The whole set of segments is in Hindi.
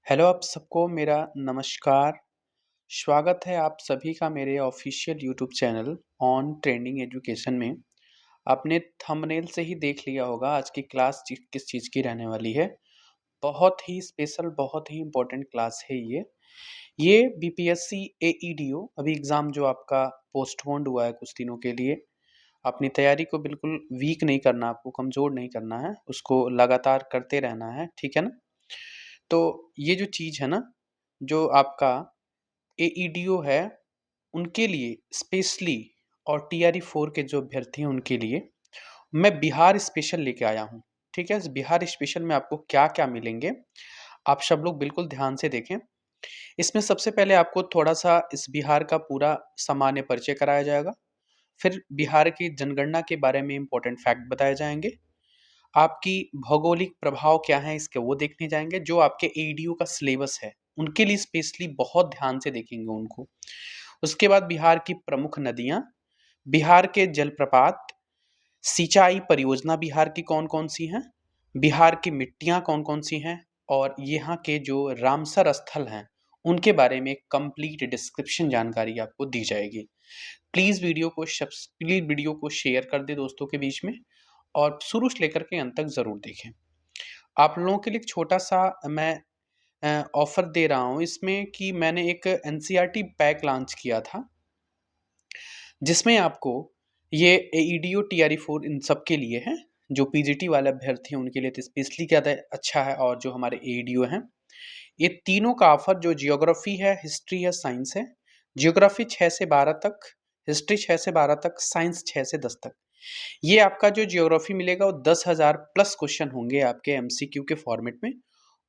हेलो आप सबको मेरा नमस्कार। स्वागत है आप सभी का मेरे official YouTube channel on trending education में। आपने थंबनेल से ही देख लिया होगा आज की क्लास किस चीज़ की रहने वाली है। बहुत ही स्पेशल, बहुत ही इम्पोर्टेंट क्लास है ये बीपीएससी एईडीओ अभी एग्ज़ाम जो आपका पोस्टपोन्ड हुआ है कुछ दिनों के लिए। अपनी तैयारी को बिल्कुल वीक नहीं करना, आपको कमज़ोर नहीं करना है, उसको लगातार करते रहना है, ठीक है ना? तो ये जो चीज़ है ना, जो आपका एईडीओ है, उनके लिए स्पेशली और टीआरई 4 के जो अभ्यर्थी हैं उनके लिए मैं बिहार स्पेशल लेके आया हूँ। ठीक है? इस बिहार स्पेशल में आपको क्या-क्या मिलेंगे, आप सब लोग बिल्कुल ध्यान से देखें। इसमें सबसे पहले आपको थोड़ा-सा इस बिहार का पूरा सामान्य परिचय कराया जाएगा। फिर बिहार की जनगणना के बारे में इम्पोर्टेंट फैक्ट बताए जाएँगे। आपकी भौगोलिक प्रभाव क्या है इसके वो देखने जाएँगे। जो आपके एईडीओ का सिलेबस है, उनके लिए स्पेशली बहुत ध्यान से देखेंगे उनको। उसके बाद बिहार की प्रमुख नदियाँ, बिहार के जलप्रपात, सिंचाई परियोजना बिहार की कौन-कौन सी हैं, बिहार की मिट्टियाँ कौन-कौन सी हैं और यहाँ के जो रामसर स्थल हैं, उनके बारे में कंप्लीट डिस्क्रिप्शन जानकारी आपको दी जाएगी। प्लीज़ वीडियो को शेयर कर दें दोस्तों के बीच में और शुरू से लेकर के अंत तक ज़रूर देखें। आप लोगों के लिए एक छोटा-सा मैं ऑफ़र दे रहा हूँ इसमें कि मैंने एक एनसीईआरटी पैक लॉन्च किया था, जिसमें आपको ये एईडीओ, टीआरई 4 इन सब के लिए है। जो पीजीटी वाले अभ्यर्थी हैं उनके लिए तो स्पेशली ज़्यादा अच्छा है और जो हमारे एईडीओ हैं, ये तीनों का ऑफ़र जो जियोग्राफ़ी है, हिस्ट्री है, साइंस है। जियोग्राफ़ी 6 से 12 तक, हिस्ट्री 6 से 12 तक, साइंस 6 से 10 तक। ये आपका जो जियोग्राफी मिलेगा वो 10,000 प्लस क्वेश्चन होंगे आपके एमसीक्यू के फॉर्मेट में।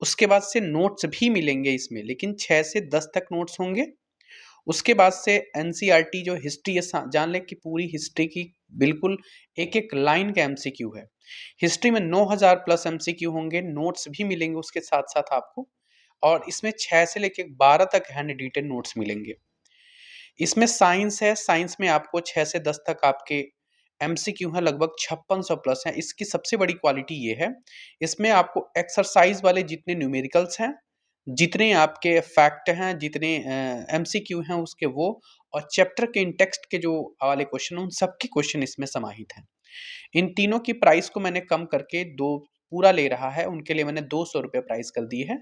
उसके बाद से नोट्स भी मिलेंगे इसमें, लेकिन 6 से 10 तक नोट्स होंगे। उसके बाद से एनसीईआरटी जो हिस्ट्री है, जान लें कि पूरी हिस्ट्री की बिल्कुल एक-एक लाइन का एमसीक्यू है। हिस्ट्री में 9,000 प्लस एमसीक्यू होंगे, नोट्स भी मिलेंगे उसके साथ-साथ आपको और इसमें 6 से लेके 12 तक हैंड रिटेन नोट्स मिलेंगे। इसमें साइंस है, साइंस में आपको 6 से 10 तक आपके एमसीक्यू हैं, लगभग 5600 प्लस हैं। इसकी सबसे बड़ी क्वालिटी ये है, इसमें आपको एक्सरसाइज़ वाले जितने न्यूमेरिकल्स हैं, जितने आपके फैक्ट हैं, जितने एमसीक्यू हैं उसके वो और चैप्टर के इन टेक्स्ट के जो वाले क्वेश्चन हैं, उन सबके क्वेश्चन इसमें समाहित हैं। इन तीनों की प्राइस को मैंने कम करके 2 पूरा ले रहा है, उनके लिए मैंने ₹200 प्राइस कर दी है।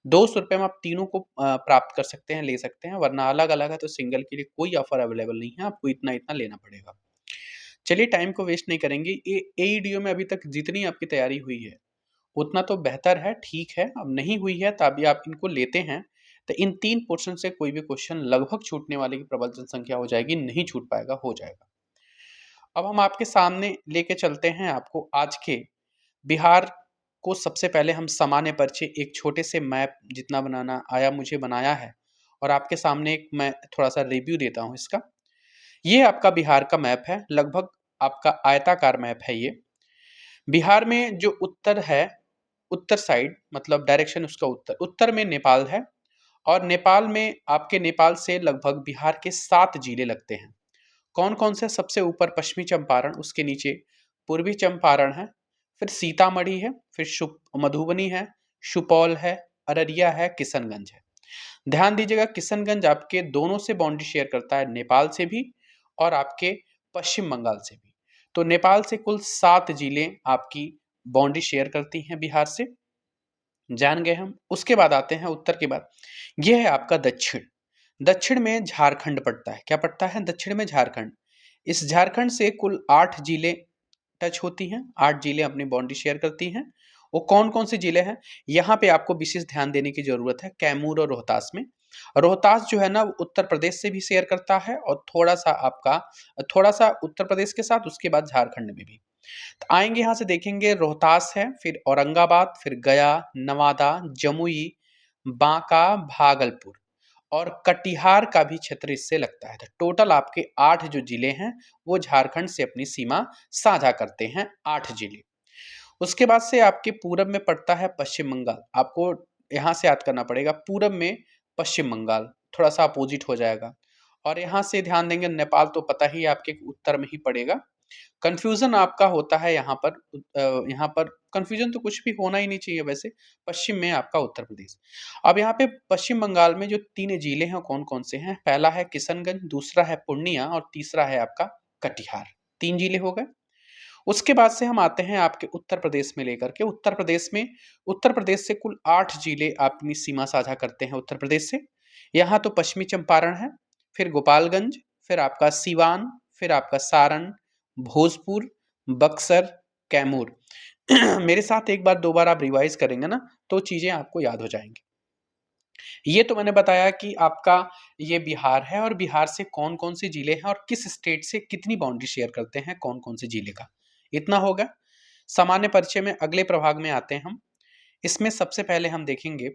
₹200 में आप तीनों को प्राप्त कर सकते हैं, ले सकते हैं, वरना अलग-अलग है तो सिंगल के लिए कोई ऑफ़र अवेलेबल नहीं है, आपको इतना-इतना लेना पड़ेगा। चलिए टाइम को वेस्ट नहीं करेंगे, एईडीओ में अभी तक जितनी आपकी तैयारी हुई है, उतना तो बेहतर है, ठीक है, अब नहीं हुई है तो अभी आप इनको लेते हैं, तो इन 3 पोर्शन से कोई भी क्वेश्चन लगभग छूटने वाले की प्रबल जनसंख्या हो जाएगी, नहीं छूट पाएगा, हो जाएगा। अब हम आपके सामने लेके चलते हैं आपको आज के बिहार को सबसे पहले हम सामान्य परिचय एक छोटे से मैप जितना बनाना आया मुझे बनाया है और आपके सामने एक मैं थोड़ा-सा रिव्यू देता हूँ इसका। ये आपका बिहार का मैप है, लगभग आपका आयताकार मैप है ये। बिहार में जो उत्तर है, उत्तर साइड मतलब डायरेक्शन उसका उत्तर, उत्तर में नेपाल है और नेपाल में आपके नेपाल से लगभग बिहार के 7 जिले लगते हैं। कौन-कौन से? सबसे ऊपर पश्चिमी चंपारण, उसके नीचे पूर्वी चंपारण है, फिर सीतामढ़ी है, फिर मधुबनी है, सुपौल है, अररिया है, किशनगंज है। ध्यान दीजिएगा किशनगंज आपके दोनों से बाउंड्री शेयर करता है, नेपाल से भी और आपके पश्चिम बंगाल से भी। तो नेपाल से कुल 7 जिले आपकी बाउंड्री शेयर करती हैं बिहार से, जान गए हम। उसके बाद आते हैं उत्तर के बाद, ये है आपका दक्षिण। दक्षिण में झारखंड पड़ता है। क्या पड़ता है? दक्षिण में झारखंड। इस झारखंड से कुल 8 जिले टच होती हैं, 8 जिले अपनी बाउंड्री शेयर करती हैं। वो कौन-कौन से जिले हैं? यहाँ पे आपको विशेष ध्यान देने की ज़रूरत है, कैमूर और रोहतास में। रोहतास जो है ना, वो उत्तर प्रदेश से भी शेयर करता है और थोड़ा-सा उत्तर प्रदेश के साथ, उसके बाद झारखंड में भी। तो आएँगे यहाँ से देखेंगे रोहतास है, फिर औरंगाबाद, फिर गया, नवादा, जमुई, बांका, भागलपुर और कटिहार का भी क्षेत्र इससे लगता है। तो टोटल आपके 8 जो जिले हैं, वो झारखंड से अपनी सीमा साझा करते हैं, 8 जिले। उसके बाद से आपके पूरब में पड़ता है पश्चिम बंगाल। आपको यहाँ से याद करना पड़ेगा, पूरब में पश्चिम बंगाल, थोड़ा-सा अपोज़िट हो जाएगा। और यहाँ से ध्यान देंगे नेपाल तो पता ही है आपके उत्तर में ही पड़ेगा। कन्फ्यूज़न आपका होता है यहाँ पर कन्फ्यूज़न तो कुछ भी होना ही नहीं चाहिए वैसे, पश्चिम में आपका उत्तर प्रदेश। अब यहाँ पे पश्चिम बंगाल में जो 3 ज़िले हैं, कौन-कौन से हैं? पहला है किशनगंज, दूसरा है पूर्णिया और तीसरा है आपका कटिहार। 3 ज़िले हो गए। उसके बाद से हम आते हैं आपके उत्तर प्रदेश में लेकर के। उत्तर प्रदेश से कुल 8 ज़िले अपनी सीमा साझा करते हैं उत्तर प्रदेश से। यहाँ तो पश्चिमी चंपारण है, फिर गोपालगंज, फिर आपका सीवान, फिर आपका सारण, भोजपुर, बक्सर, कैमूर। मेरे साथ एक बार 2 बार आप रिवाइज़ करेंगे ना, तो चीज़ें आपको याद हो जाएँगी। ये तो मैंने बताया कि आपका ये बिहार है और बिहार से कौन-कौन से ज़िले हैं और किस स्टेट से कितनी बाउंड्री शेयर करते हैं कौन-कौन से ज़िले का। इतना हो गया। सामान्य परिचय में अगले प्रभाग में आते हैं हम। इसमें सबसे पहले हम देखेंगे,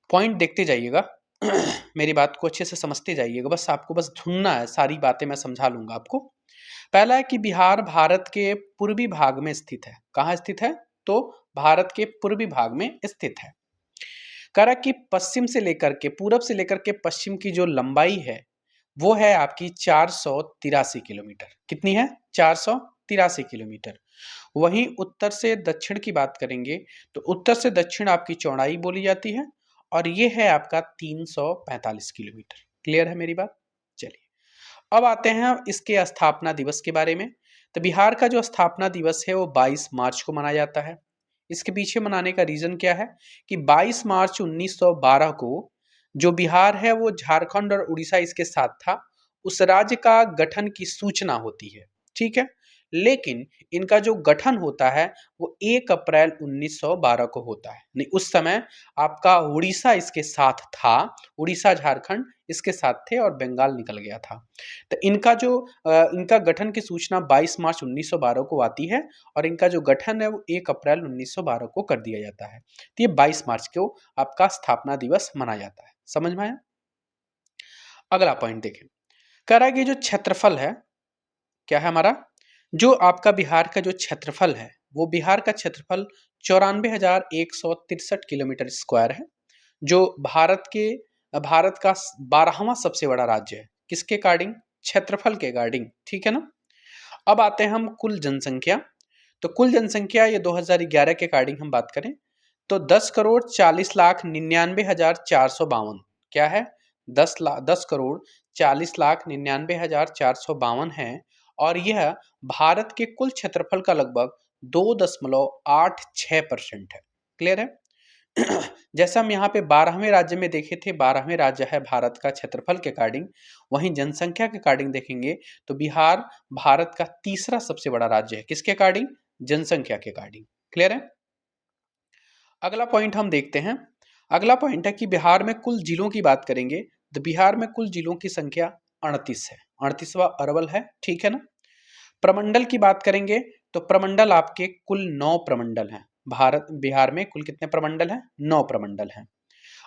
पॉइंट देखते जाइएगा। मेरी बात को अच्छे से समझते जाइएगा, बस आपको बस ढूँढना है, सारी बातें मैं समझा लूँगा आपको। पहला है कि बिहार भारत के पूर्वी भाग में स्थित है। कहाँ स्थित है? तो भारत के पूर्वी भाग में स्थित है। कह रहा है कि पश्चिम से लेकर के पूरब से लेकर के पश्चिम की जो लंबाई है, वो है आपकी 483 किलोमीटर। कितनी है? 483 किलोमीटर। वहीं उत्तर से दक्षिण की बात करेंगे, तो उत्तर से दक्षिण आपकी चौड़ाई बोली जाती है और ये है आपका 345 किलोमीटर। क्लियर है मेरी बात? चलिए, अब आते हैं इसके स्थापना दिवस के बारे में। तो बिहार का जो स्थापना दिवस है वो 22 मार्च को मनाया जाता है। इसके पीछे मनाने का रीज़न क्या है कि 22 मार्च 1912 को जो बिहार है वो झारखंड और उड़ीसा इसके साथ था, उस राज्य का गठन की सूचना होती है, ठीक है? लेकिन इनका जो गठन होता है वो 1 अप्रैल 1912 को होता है। नहीं, उस समय आपका उड़ीसा इसके साथ था, उड़ीसा, झारखंड इसके साथ थे और बंगाल निकल गया था। तो इनका गठन की सूचना 22 मार्च 1912 को आती है और इनका जो गठन है वो 1 अप्रैल 1912 को कर दिया जाता है। तो ये 22 मार्च को आपका स्थापना दिवस मनाया जाता है। समझ में आया? अगला पॉइंट देखें। कह रहा है कि जो क्षेत्रफल है, क्या है हमारा? जो आपका बिहार का जो क्षेत्रफल है, वो बिहार का क्षेत्रफल 94,163 किलोमीटर स्क्वायर है, जो भारत का 12वां सबसे बड़ा राज्य है। किसके अकॉर्डिंग? क्षेत्रफल के अकॉर्डिंग, ठीक है ना? अब आते हैं हम कुल जनसंख्या। तो कुल जनसंख्या ये 2011 के अकॉर्डिंग हम बात करें तो 10,40,99,452। क्या है? 10,40,99,452 है और यह भारत के कुल क्षेत्रफल का लगभग 2.86% है। क्लियर है? जैसे हम यहाँ पे 12वें राज्य में देखे थे, 12वें राज्य है भारत का क्षेत्रफल के अकॉर्डिंग, वहीं जनसंख्या के अकॉर्डिंग देखेंगे तो बिहार भारत का तीसरा सबसे बड़ा राज्य है। किसके अकॉर्डिंग? जनसंख्या के अकॉर्डिंग। क्लियर है? अगला पॉइंट हम देखते हैं। अगला पॉइंट है कि बिहार में कुल जिलों की बात करेंगे तो बिहार में कुल जिलों की संख्या 38 है। 38वां अरवल है, ठीक है ना? प्रमंडल की बात करेंगे तो प्रमंडल आपके कुल 9 प्रमंडल हैं। बिहार में कुल कितने प्रमंडल हैं? 9 प्रमंडल हैं।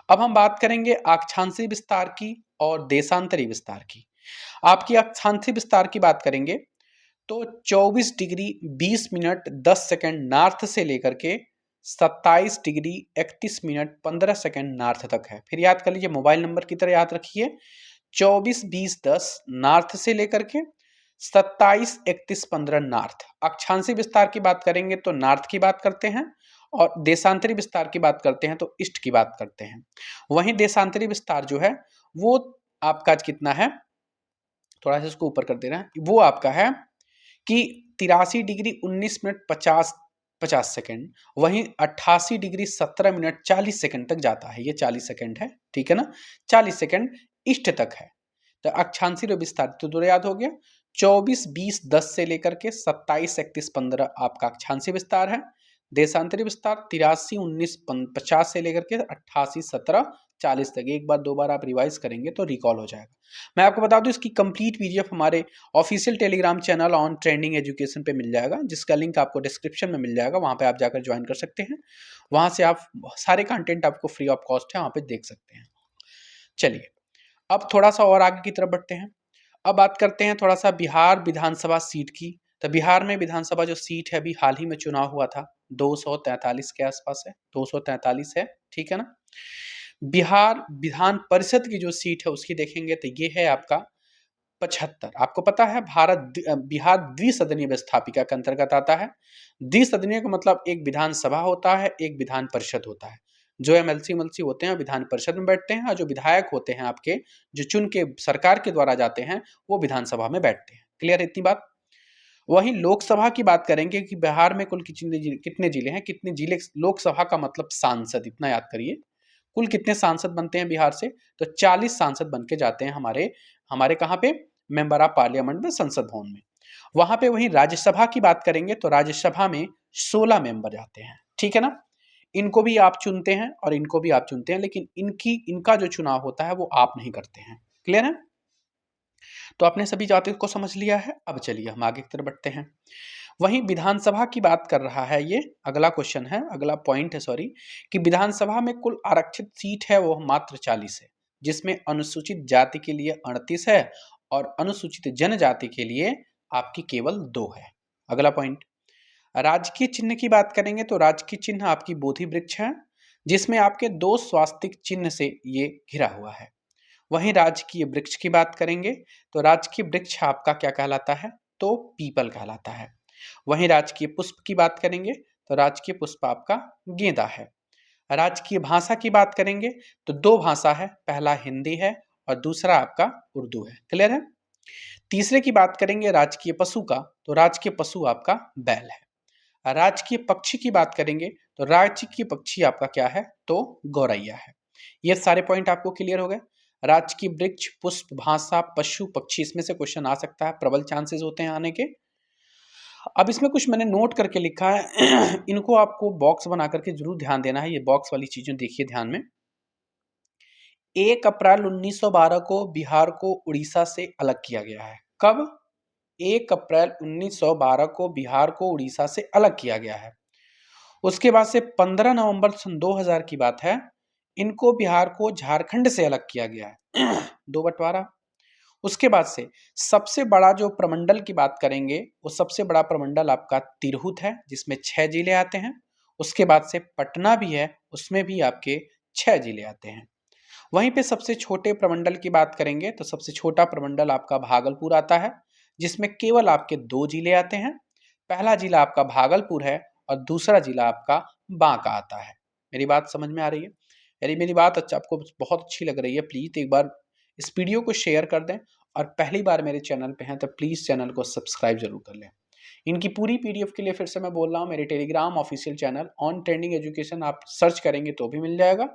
अब हम बात करेंगे अक्षांशीय विस्तार की और देशांतरी विस्तार की। आपकी अक्षांशीय विस्तार की बात करेंगे तो 24 डिग्री 20 मिनट 10 सेकंड नॉर्थ से लेकर के 27 डिग्री 31 मिनट 15 सेकंड नॉर्थ तक है। फिर याद कर लीजिए, मोबाइल नंबर की तरह याद रखिए, 24 20 10 नॉर्थ से लेकर के 27 31 15 नॉर्थ। अक्षांशीय विस्तार की बात करेंगे तो नॉर्थ की बात करते हैं और देशांतरी विस्तार की बात करते हैं तो ईस्ट की बात करते हैं। वहीं देशांतरी विस्तार जो है वो आपका कितना है, थोड़ा सा इसको ऊपर कर दे रहे हैं, वो आपका है कि 83 डिग्री 19 मिनट 50 सेकंड, वहीं 88 डिग्री 17 मिनट 40 सेकंड तक जाता है। ये 40 सेकंड है, ठीक है ना? 40 सेकंड ईस्ट तक है। तो अक्षांशीय और विस्तार तो दो याद हो गया। 24 20 10 से लेकर के 27 31 15 आपका अक्षांशीय विस्तार है। देशांतरी विस्तार 83 19 50 से लेकर के 88 17 40 तक। एक बार 2 बार आप रिवाइज करेंगे तो रिकॉल हो जाएगा। मैं आपको बता दूं इसकी कंप्लीट पीडीएफ हमारे official Telegram channel on trending education पे मिल जाएगा, जिसका लिंक आपको डिस्क्रिप्शन में मिल जाएगा। वहाँ पे आप जाकर ज्वाइन कर सकते हैं। वहाँ से आप सारे कंटेंट आपको फ्री ऑफ कॉस्ट है, वहाँ पे देख सकते हैं। चलिए, अब थोड़ा सा और आगे की तरफ बढ़ते हैं। अब बात करते हैं थोड़ा सा बिहार विधानसभा सीट की। तो बिहार में विधानसभा जो सीट है, अभी हाल ही में चुनाव हुआ था, 243 के आसपास है, 243 है, ठीक है ना? बिहार विधान परिषद की जो सीट है उसकी देखेंगे तो ये है आपका 75। आपको पता है बिहार द्विसदनीय व्यवस्थापिका के अंतर्गत आता है। द्विसदनीय का मतलब एक विधानसभा होता है, एक विधान परिषद होता है। जो एमएलसी होते हैं विधान परिषद में बैठते हैं, और जो विधायक होते हैं आपके, जो चुन के सरकार के द्वारा जाते हैं, वो विधानसभा में बैठते हैं। क्लियर है इतनी बात? वहीं लोकसभा की बात करेंगे कि बिहार में कुल कितने जिले हैं, कितने जिले, लोकसभा का मतलब सांसद, इतना याद करिए। कुल कितने सांसद बनते हैं बिहार से? तो 40 सांसद बन के जाते हैं हमारे हमारे कहाँ पे? मेंबर ऑफ पार्लियामेंट में, संसद भवन में। वहां पे वहीं राज्यसभा की बात करेंगे तो राज्यसभा में 16 मेंबर जाते हैं। ठीक है ना? इनको भी आप चुनते हैं और इनको भी आप चुनते हैं, लेकिन इनका जो चुनाव होता है वो आप नहीं करते हैं। क्लियर है? तो आपने सभी जातियों को समझ लिया है। अब चलिए हम आगे की तरफ बढ़ते हैं। वहीं विधानसभा की बात कर रहा है, ये अगला क्वेश्चन है, अगला पॉइंट है, सॉरी, कि विधानसभा में कुल आरक्षित सीट है वो मात्र 40 है, जिसमें अनुसूचित जाति के लिए 38 है और अनुसूचित जनजाति के लिए आपकी केवल 2 है। अगला पॉइंट, राजकीय चिन्ह की बात करेंगे तो राजकीय चिन्ह आपकी बोधि वृक्ष है, जिसमें आपके 2 स्वास्तिक चिन्ह से ये घिरा हुआ है। वहीं राजकीय वृक्ष की बात करेंगे तो राजकीय वृक्ष आपका क्या कहलाता है? तो पीपल कहलाता है। वहीं राजकीय पुष्प की बात करेंगे तो राजकीय पुष्प आपका गेंदा है। राजकीय भाषा की बात करेंगे तो 2 भाषा है, पहला हिंदी है और दूसरा आपका उर्दू है। क्लियर है? तीसरे की बात करेंगे राजकीय पशु का, तो राजकीय पशु आपका बैल है। राजकीय पक्षी की बात करेंगे तो राजकीय पक्षी आपका क्या है? तो गौरैया है। ये सारे पॉइंट आपको क्लियर हो गए। राजकीय वृक्ष, पुष्प, भाषा, पशु, पक्षी, इसमें से क्वेश्चन आ सकता है, प्रबल चांसेस होते हैं आने के। अब इसमें कुछ मैंने नोट करके लिखा है इनको आपको बॉक्स बना करके जरूर ध्यान देना है। ये बॉक्स वाली चीजें देखिए ध्यान में। 1 अप्रैल 1912 को बिहार को उड़ीसा से अलग किया गया है। कब? 1 अप्रैल 1912 को बिहार को उड़ीसा से अलग किया गया है। उसके बाद से 15 नवंबर सन 2000 की बात है, इनको बिहार को झारखंड से अलग किया गया है। दो बंटवारा। उसके बाद से सबसे बड़ा जो प्रमंडल की बात करेंगे, वो सबसे बड़ा प्रमंडल आपका तिरहुत है, जिसमें 6 जिले आते हैं। उसके बाद से पटना भी है, उसमें भी आपके 6 जिले आते हैं। वहीं पे सबसे छोटे प्रमंडल की बात करेंगे तो सबसे छोटा प्रमंडल आपका भागलपुर आता है, जिसमें केवल आपके 2 जिले आते हैं। पहला जिला आपका भागलपुर है और दूसरा जिला आपका बांका आता है। मेरी बात समझ में आ रही है? यदि मेरी बात अच्छा आपको बहुत अच्छी लग रही है, प्लीज एक बार इस वीडियो को शेयर कर दें, और पहली बार मेरे चैनल पे हैं तो प्लीज चैनल को सब्सक्राइब जरूर कर लें। इनकी पूरी पीडीएफ के लिए फिर से मैं बोल रहा हूँ, मेरे Telegram official channel on trending education आप सर्च करेंगे तो भी मिल जाएगा।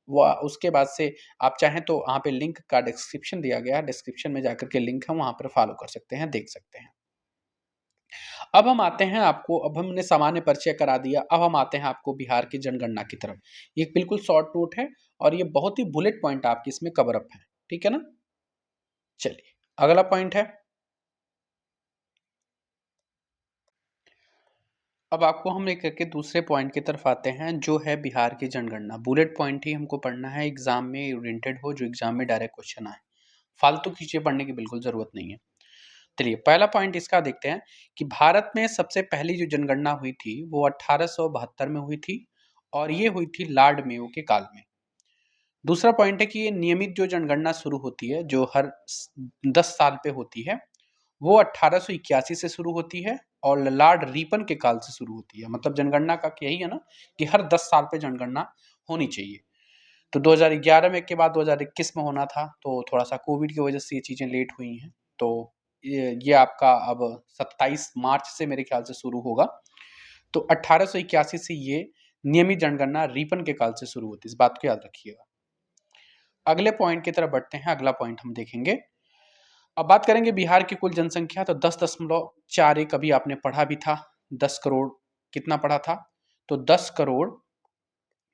वो उसके बाद से आप चाहें तो वहाँ पे लिंक का डिस्क्रिप्शन दिया गया है, डिस्क्रिप्शन में जाकर के लिंक है, वहाँ पर फॉलो कर सकते हैं, देख सकते हैं। अब हम आते हैं आपको, अब हमने सामान्य परिचय करा दिया, अब हम आते हैं आपको बिहार की जनगणना की तरफ। ये बिल्कुल शॉर्ट नोट है और ये बहुत ही बुलेट पॉइंट आपके इसमें कवर अप है। ठीक है ना? चलिए अगला पॉइंट है, अब आपको हम लेकर के दूसरे पॉइंट की तरफ आते हैं, जो है बिहार की जनगणना। बुलेट पॉइंट ही हमको पढ़ना है, एग्जाम में ओरिएंटेड हो, जो एग्जाम में डायरेक्ट क्वेश्चन आए। फालतू की चीजें पढ़ने की बिल्कुल जरूरत नहीं है। चलिए पहला पॉइंट इसका देखते हैं कि भारत में सबसे पहली जो जनगणना हुई थी वो 1872 में हुई थी, और ये हुई थी लॉर्ड मेयो के काल में। दूसरा पॉइंट है कि ये नियमित जो जनगणना शुरू होती है, जो हर 10 साल पे होती है, वो 1881 से शुरू होती है और लॉर्ड रिपन के काल से शुरू होती है। मतलब जनगणना का यही है ना कि हर 10 साल पे जनगणना होनी चाहिए। तो 2011 में के बाद 2021 में होना था, तो थोड़ा सा कोविड की वजह से ये चीज़ें लेट हुई हैं। तो ये आपका अब 27 मार्च से मेरे ख्याल से शुरू होगा। तो 1881 से ये नियमित जनगणना रिपन के काल से शुरू होती है, इस बात को याद रखिएगा। अगले पॉइंट की तरफ बढ़ते हैं, अगला पॉइंट हम देखेंगे। अब बात करेंगे बिहार की कुल जनसंख्या, तो 10.41 अभी आपने पढ़ा भी था। 10 करोड़ कितना पढ़ा था? तो 10 करोड़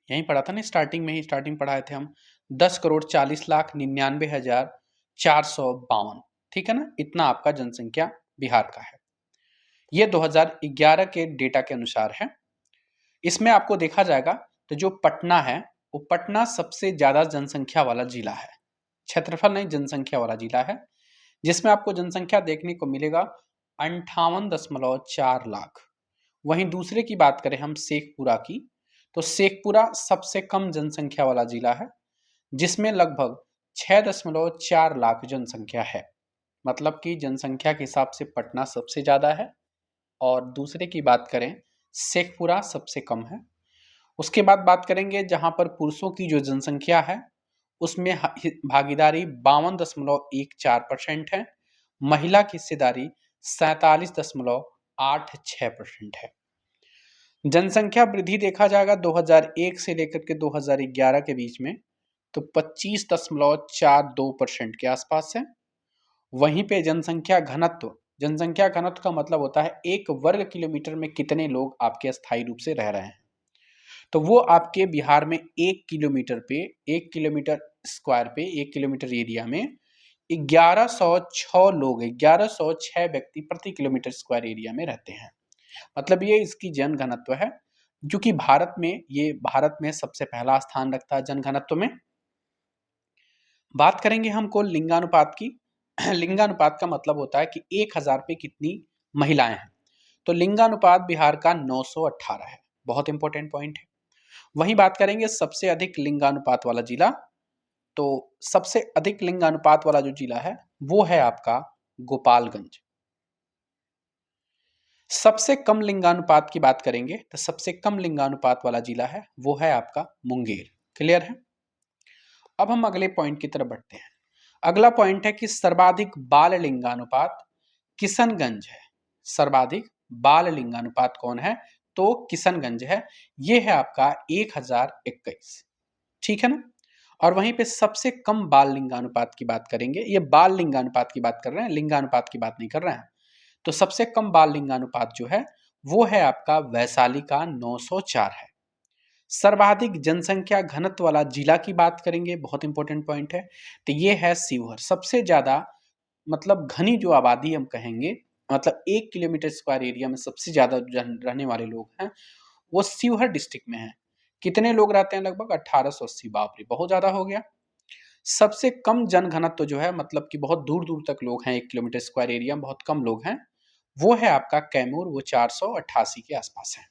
यहीं पढ़ा था ना, स्टार्टिंग में ही स्टार्टिंग पढ़ाए थे हम। 10,40,99,452। ठीक है ना? इतना आपका जनसंख्या बिहार का है। ये 2011 के डेटा के अनुसार है। इसमें आपको देखा जाएगा तो जो पटना है, वो पटना सबसे ज्यादा जनसंख्या वाला जिला है। क्षेत्रफल नहीं, जनसंख्या वाला जिला है, जिसमें आपको जनसंख्या देखने को मिलेगा 58.4 लाख। वहीं दूसरे की बात करें हम शेखपुरा की, तो शेखपुरा सबसे कम जनसंख्या वाला जिला है, जिसमें लगभग 6.4 लाख जनसंख्या है। मतलब कि जनसंख्या के हिसाब से पटना सबसे ज़्यादा है, और दूसरे की बात करें शेखपुरा सबसे कम है। उसके बाद बात करेंगे जहाँ पर पुरुषों की जो जनसंख्या है उसमें भागीदारी 52.14% है, महिला की हिस्सेदारी 47.86% है। जनसंख्या वृद्धि देखा जाएगा 2001 से लेकर के 2011 के बीच में तो 25.42% के आसपास है। वहीं पे जनसंख्या घनत्व का मतलब होता है एक वर्ग किलोमीटर में कितने लोग आपके अस्थायी रूप से रह रहे हैं। तो वो आपके बिहार में 1 किलोमीटर स्क्वायर पे 1 किलोमीटर एरिया में 1106 लोग 1106 व्यक्ति प्रति किलोमीटर स्क्वायर एरिया में रहते हैं। मतलब ये इसकी जन घनत्व है, जो कि भारत में सबसे पहला स्थान रखता है जन घनत्व में। बात करेंगे हमको लिंगानुपात की। लिंगानुपात का मतलब होता है कि 1000 पे कितनी महिलाएं हैं। तो लिंगानुपात बिहार का 918 है, बहुत इंपॉर्टेंट पॉइंट है। वहीं बात करेंगे सबसे अधिक लिंगानुपात वाला जिला, तो सबसे अधिक लिंगानुपात वाला जो जिला है वो है आपका गोपालगंज। सबसे कम लिंगानुपात की बात करेंगे तो सबसे कम लिंगानुपात वाला जिला है वो है आपका मुंगेर। क्लियर है। अब हम अगले पॉइंट की तरफ बढ़ते हैं। अगला पॉइंट है कि सर्वाधिक बाल लिंगानुपात किशनगंज है। सर्वाधिक बाल लिंगानुपात कौन है? तो किशनगंज है। ये है आपका 1021। ठीक है ना। और वहीं पे सबसे कम बाल लिंगानुपात की बात करेंगे, ये बाल लिंगानुपात की बात कर रहे हैं, लिंगानुपात की बात नहीं कर रहे हैं। तो सबसे कम बाल लिंगानुपात जो है वो है आपका वैशाली का 904 है। सर्वाधिक जनसंख्या घनत्व वाला जिला की बात करेंगे, बहुत इंपॉर्टेंट पॉइंट है, तो ये है शिवहर। सबसे ज्यादा मतलब घनी जो आबादी हम कहेंगे, मतलब 1 किलोमीटर स्क्वायर एरिया में सबसे ज्यादा रहने वाले लोग हैं वो शिवहर डिस्ट्रिक्ट में है। कितने लोग रहते हैं? लगभग 1880। बाप रे, बहुत ज्यादा हो गया। सबसे कम जन घनत्व जो है, मतलब कि बहुत दूर दूर तक लोग हैं, 1 किलोमीटर स्क्वायर एरिया में बहुत कम लोग हैं, वो है आपका कैमूर, वो 488 के आसपास है।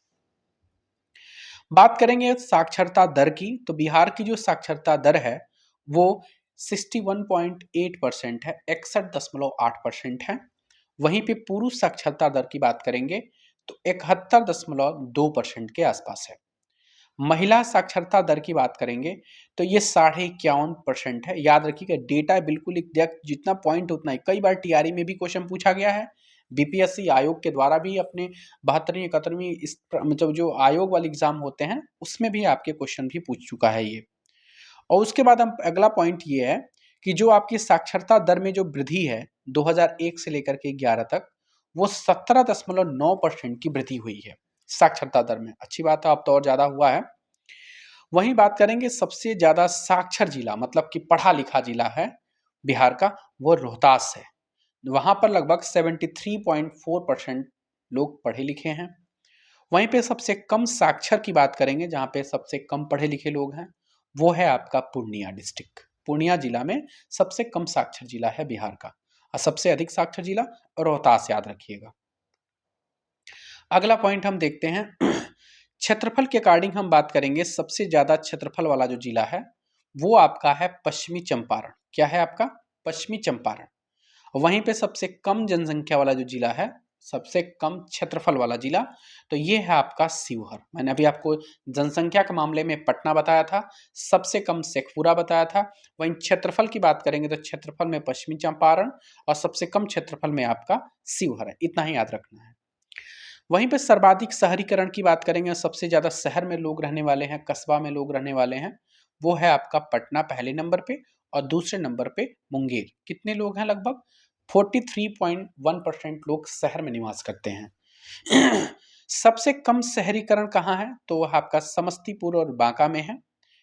बात करेंगे साक्षरता दर की, तो बिहार की जो साक्षरता दर है वो 61.8% है, 61.8% है। वहीं पे पुरुष साक्षरता दर की बात करेंगे तो 71.2% के आसपास है। महिला साक्षरता दर की बात करेंगे तो ये 51.5% है। याद रखिएगा, डेटा बिल्कुल एग्जैक्ट, जितना पॉइंट उतना ही। कई बार टीआरई में भी क्वेश्चन पूछा गया है, बीपीएससी आयोग के द्वारा भी अपने 72वीं 71वीं इस मतलब जो आयोग वाले एग्जाम होते हैं उसमें भी आपके क्वेश्चन भी पूछ चुका है ये। और उसके बाद हम अगला पॉइंट ये है कि जो आपकी साक्षरता दर में जो वृद्धि है 2001 से लेकर के 11 तक, वो 17.9% की वृद्धि हुई है साक्षरता दर में। अच्छी बात है, अब तो और ज्यादा हुआ है। वहीं बात करेंगे सबसे ज्यादा साक्षर जिला, मतलब कि पढ़ा लिखा जिला है बिहार का, वो रोहतास है। वहां पर लगभग 73.4% लोग पढ़े लिखे हैं। वहीं पे सबसे कम साक्षर की बात करेंगे, जहां पे सबसे कम पढ़े लिखे लोग हैं, वो है आपका पूर्णिया डिस्ट्रिक्ट। पूर्णिया जिला में सबसे कम साक्षर जिला है बिहार का, और सबसे अधिक साक्षर जिला रोहतास, याद रखिएगा। अगला पॉइंट हम देखते हैं। क्षेत्रफल के अकॉर्डिंग हम बात करेंगे, सबसे ज्यादा क्षेत्रफल वाला जो जिला है वो आपका है पश्चिमी चंपारण। क्या है आपका? पश्चिमी चंपारण। वहीं पे सबसे कम जनसंख्या वाला जो जिला है, सबसे कम क्षेत्रफल वाला जिला, तो ये है आपका शिवहर। मैंने अभी आपको जनसंख्या के मामले में पटना बताया था, सबसे कम शेखपुरा बताया था। वहीं क्षेत्रफल की बात करेंगे तो क्षेत्रफल में पश्चिमी चंपारण, और सबसे कम क्षेत्रफल में आपका शिवहर है। इतना ही याद रखना है। वहीं पे सर्वाधिक शहरीकरण की बात करेंगे, सबसे ज्यादा शहर में लोग रहने वाले हैं, कस्बा में लोग रहने वाले हैं, वो है आपका पटना पहले नंबर पे, और दूसरे नंबर पे मुंगेर। कितने लोग हैं? लगभग 43.1% लोग शहर में निवास करते हैं। सबसे कम शहरीकरण कहाँ है? तो वह आपका समस्तीपुर और बांका में है।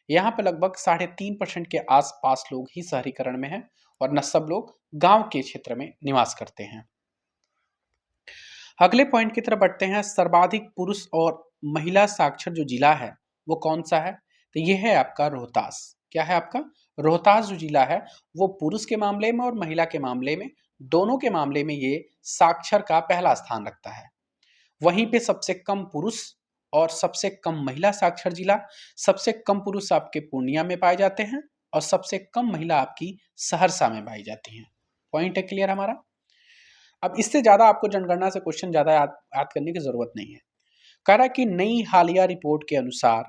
यहाँ पे लगभग 3.5% के आसपास लोग ही शहरीकरण में हैं, और न सब लोग गांव के क्षेत्र में निवास करते हैं। अगले पॉइंट की तरफ बढ़ते हैं। सर्वाधिक पुरुष और महिला साक्षर जो जिला है वो कौन सा है? तो ये है आपका रोहतास। क्या है आपका? रोहतास जो जिला है वो पुरुष के मामले में और महिला के मामले में, दोनों के मामले में ये साक्षर का पहला स्थान रखता है। वहीं पे सबसे कम पुरुष और सबसे कम महिला साक्षर जिला, सबसे कम पुरुष आपके पूर्णिया में पाए जाते हैं और सबसे कम महिला आपकी सहरसा में पाई जाती हैं। पॉइंट है क्लियर हमारा। अब इससे ज्यादा आपको जनगणना से क्वेश्चन ज्यादा याद करने की जरूरत नहीं है। कह रहा है कि नई हालिया रिपोर्ट के अनुसार,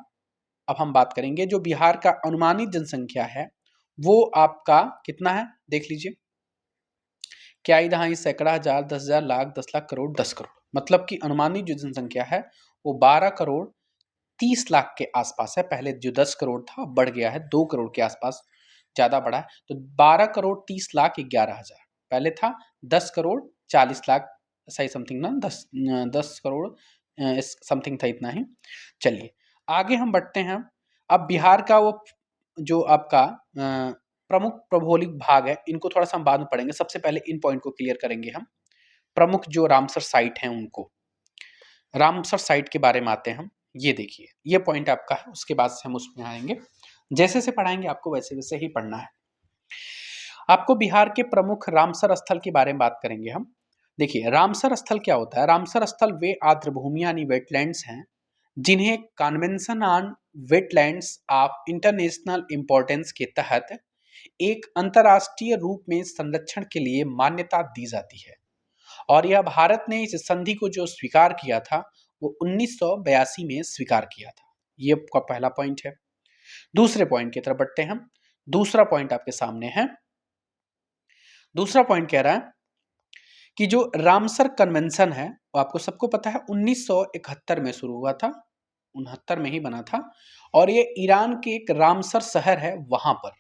अब हम बात करेंगे जो बिहार का अनुमानित जनसंख्या है वो आपका कितना है, देख लीजिए। क्या ही दहाई, सैकड़ा, हजार, 10,000, लाख, 10 लाख, करोड़, 10 करोड़। मतलब कि अनुमानित जो जनसंख्या है वो 12 करोड़ 30 लाख के आसपास है। पहले जो 10 करोड़ था बढ़ गया है 2 करोड़ के आसपास, ज्यादा बढ़ा है। तो 12 करोड़ 30 लाख 11,000 पहले था, 10 करोड़ 40 लाख, सही समथिंग ना, 10 करोड़ समथिंग था, इतना ही। चलिए आगे हम बढ़ते हैं। अब बिहार का वो जो आपका प्रमुख भौगोलिक भाग है, इनको थोड़ा सा हम बाद में पढ़ेंगे। सबसे पहले इन पॉइंट को क्लियर करेंगे हम। प्रमुख जो रामसर साइट हैं उनको, रामसर साइट के बारे में आते हैं हम। ये देखिए ये पॉइंट आपका है, उसके बाद से हम उसमें आएंगे। जैसे से पढ़ाएंगे आपको वैसे वैसे ही पढ़ना है। आपको बिहार के प्रमुख रामसर स्थल के बारे में बात करेंगे हम। देखिए रामसर स्थल क्या होता है। रामसर स्थल वे आर्द्र भूमियां यानी वेटलैंड्स हैं जिन्हें convention on wetlands of international importance के तहत एक अंतर्राष्ट्रीय रूप में संरक्षण के लिए मान्यता दी जाती है। और यह भारत ने इस संधि को जो स्वीकार किया था वो 1982 में स्वीकार किया था। ये आपका पहला पॉइंट है। दूसरे पॉइंट की तरफ बढ़ते हैं हम। दूसरा पॉइंट आपके सामने है। दूसरा पॉइंट कह रहा है कि जो रामसर कन्वेंशन है वो आपको सबको पता है 1971 में शुरू हुआ था, 69 में ही बना था। और ये ईरान के एक रामसर शहर है वहां पर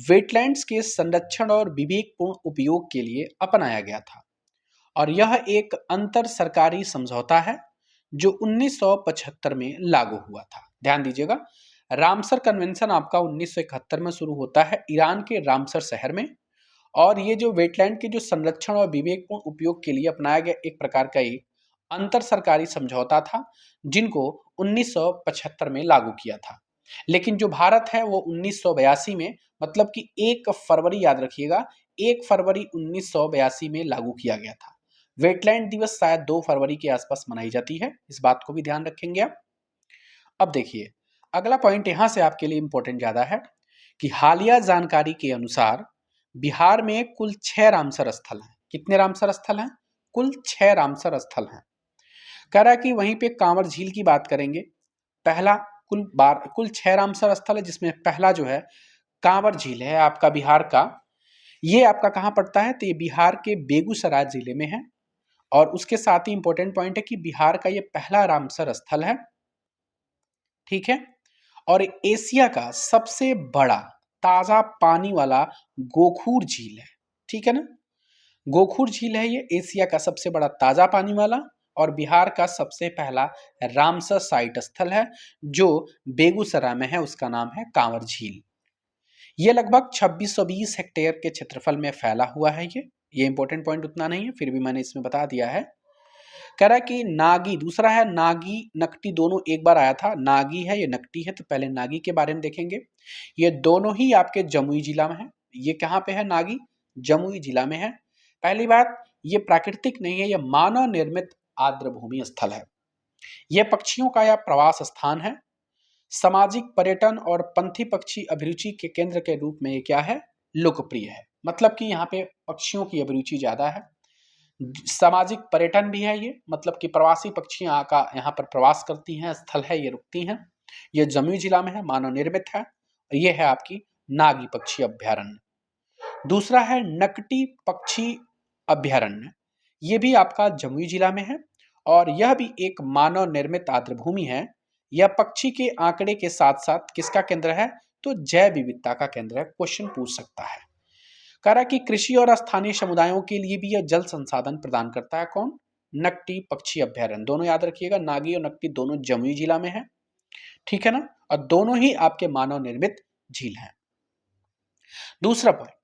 वेटलैंड्स के संरक्षण और विवेकपूर्ण उपयोग के लिए अपनाया गया था। और यह एक अंतर सरकारी समझौता है जो 1975 में लागू हुआ था। ध्यान दीजिएगा, रामसर कन्वेंशन आपका 1971 में शुरू होता है ईरान के रामसर शहर में। और ये जो वेटलैंड के जो संरक्षण और विवेकपूर्ण उपयोग के लिए अपनाया गया एक प्रकार का एक अंतर सरकारी समझौता था जिनको 1975 में लागू किया था। लेकिन जो भारत है वो 1982 में, मतलब कि 1 फरवरी, याद रखिएगा 1 फरवरी 1982 में लागू किया गया था। वेटलैंड दिवस शायद 2 फरवरी के आसपास मनाई जाती है, इस बात को भी ध्यान रखेंगे आप। अब देखिए अगला पॉइंट यहां से आपके लिए इंपॉर्टेंट ज्यादा है कि हालिया जानकारी के अनुसार बिहार में कुल 6 रामसर स्थल हैं। कितने रामसर स्थल हैं? कुल 6 रामसर स्थल हैं। कह रहा है कि वहीं पे कांवर झील की बात करेंगे। पहला कुल 6 रामसर स्थल है जिसमें पहला जो है कांवर झील है आपका बिहार का। ये आपका कहाँ पड़ता है? तो ये बिहार के बेगूसराय जिले में है। और उसके साथ ही इंपॉर्टेंट पॉइंट है कि बिहार का ये पहला रामसर स्थल है, ठीक है। और एशिया का सबसे बड़ा ताजा पानी वाला गोखूर झील है, ठीक है ना। गोखूर झील है ये एशिया का सबसे बड़ा ताजा पानी वाला और बिहार का सबसे पहला रामसर साइट स्थल है जो बेगूसराय में है, उसका नाम है कांवर झील। ये लगभग 2620 हेक्टेयर के क्षेत्रफल में फैला हुआ है। ये इंपॉर्टेंट पॉइंट उतना नहीं है, फिर भी मैंने इसमें बता दिया है। कह रहा है कि नागी, दूसरा है नागी नकटी, दोनों एक बार आया था। नागी है ये नकटी है, तो पहले नागी के बारे में देखेंगे। ये दोनों ही आपके जमुई जिला में है। ये कहाँ पे है? नागी जमुई जिला में है। पहली बात, ये प्राकृतिक नहीं है, यह मानव निर्मित आर्द्र भूमि स्थल है। यह पक्षियों का यह प्रवास स्थान है। सामाजिक पर्यटन और पंथी पक्षी अभिरुचि के केंद्र के रूप में ये क्या है? लोकप्रिय है। मतलब कि यहाँ पे पक्षियों की अभिरुचि ज्यादा है। सामाजिक पर्यटन भी है ये, मतलब कि प्रवासी पक्षियां का यहाँ पर प्रवास करती हैं, स्थल है, ये रुकती हैं। ये जमुई जिला में है, मानव निर्मित है। ये है आपकी नागी पक्षी अभ्यारण्य। दूसरा है नकटी पक्षी अभ्यारण्य। ये भी आपका जमुई जिला में है और यह भी एक मानव निर्मित आर्द्रभूमि है। यह पक्षी के आंकड़े के साथ साथ किसका केंद्र है? तो जैव विविधता का केंद्र है। क्वेश्चन पूछ सकता है। कह रहा कि कृषि और स्थानीय समुदायों के लिए भी यह जल संसाधन प्रदान करता है। कौन? नकटी पक्षी अभ्यारण्य। दोनों याद रखिएगा, नागी और नकटी दोनों जमुई जिला में है, ठीक है ना। और दोनों ही आपके मानव निर्मित झील हैं। दूसरा पॉइंट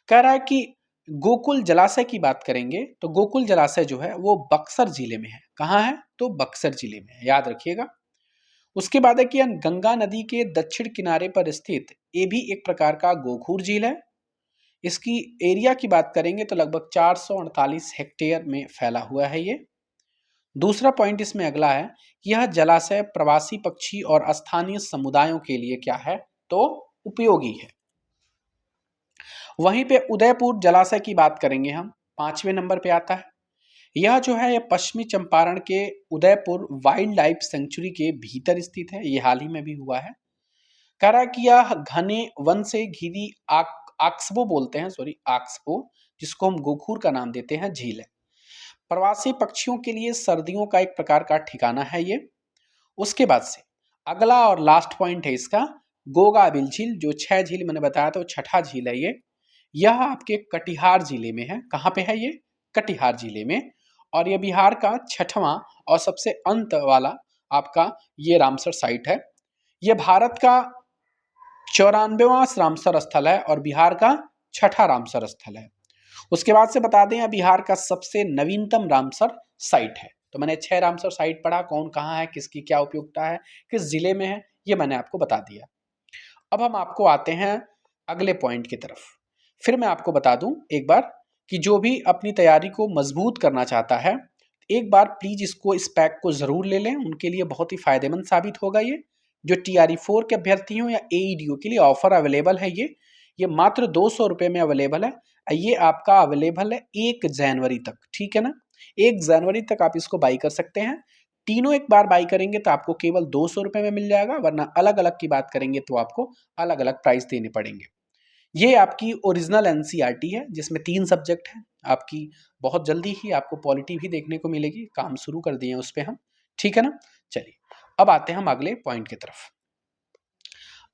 कह रहा है कि गोकुल जलाशय की बात करेंगे तो गोकुल जलाशय जो है वो बक्सर जिले में है। कहाँ है? तो बक्सर जिले में है, याद रखिएगा। उसके बाद है कि गंगा नदी के दक्षिण किनारे पर स्थित ये भी एक प्रकार का गोखूर झील है। इसकी एरिया की बात करेंगे तो लगभग 448 हेक्टेयर में फैला हुआ है ये। दूसरा पॉइंट इसमें अगला है कि यह जलाशय प्रवासी पक्षी और स्थानीय समुदायों के लिए क्या है? तो उपयोगी है। वहीं पे उदयपुर जलाशय की बात करेंगे हम, 5वें नंबर पे आता है। यह जो है, ये पश्चिमी चंपारण के उदयपुर वाइल्ड लाइफ सेंचुरी के भीतर स्थित है। ये हाल ही में भी हुआ है। कह रहा है कि यह घने वन से घिरी आक्सबो बोलते हैं, सॉरी आक्सबो, जिसको हम गोखूर का नाम देते हैं, झील है। प्रवासी पक्षियों के लिए सर्दियों का एक प्रकार का ठिकाना है ये। उसके बाद से अगला और लास्ट पॉइंट है इसका, गोगाबिल झील। जो 6 झील मैंने बताया था, वो छठा झील है ये। यह आपके कटिहार जिले में है। कहाँ पे है ये? कटिहार जिले में। और ये बिहार का छठवां और सबसे अंत वाला आपका ये रामसर साइट है। ये भारत का 94वां रामसर स्थल है और बिहार का छठा रामसर स्थल है। उसके बाद से बता दें, बिहार का सबसे नवीनतम रामसर साइट है। तो मैंने 6 रामसर साइट पढ़ा, कौन कहाँ है, किसकी क्या उपयोगिता है, किस जिले में है, ये मैंने आपको बता दिया। अब हम आपको आते हैं अगले पॉइंट की तरफ। फिर मैं आपको बता दूं एक बार कि जो भी अपनी तैयारी को मजबूत करना चाहता है, एक बार प्लीज इसको, इस पैक को जरूर ले लें। उनके लिए बहुत ही फायदेमंद साबित होगा ये। जो TRE 4 के अभ्यर्थी हो या AEDO के लिए ऑफर अवेलेबल है ये मात्र 200 रुपये में अवेलेबल है। ये आपका अवेलेबल है 1 जनवरी तक, ठीक है ना। 1 जनवरी तक आप इसको बाई कर सकते हैं। तीनों एक बार बाई करेंगे तो आपको केवल 200 रुपये में मिल जाएगा, वरना अलग अलग की बात करेंगे तो आपको अलग अलग प्राइस देने पड़ेंगे। ये आपकी ओरिजिनल NCERT है, जिसमें 3 सब्जेक्ट हैं आपकी। बहुत जल्दी ही आपको पॉलिटी भी देखने को मिलेगी, काम शुरू कर दिए हैं उस पर हम, ठीक है ना। चलिए अब आते हैं हम अगले पॉइंट की तरफ।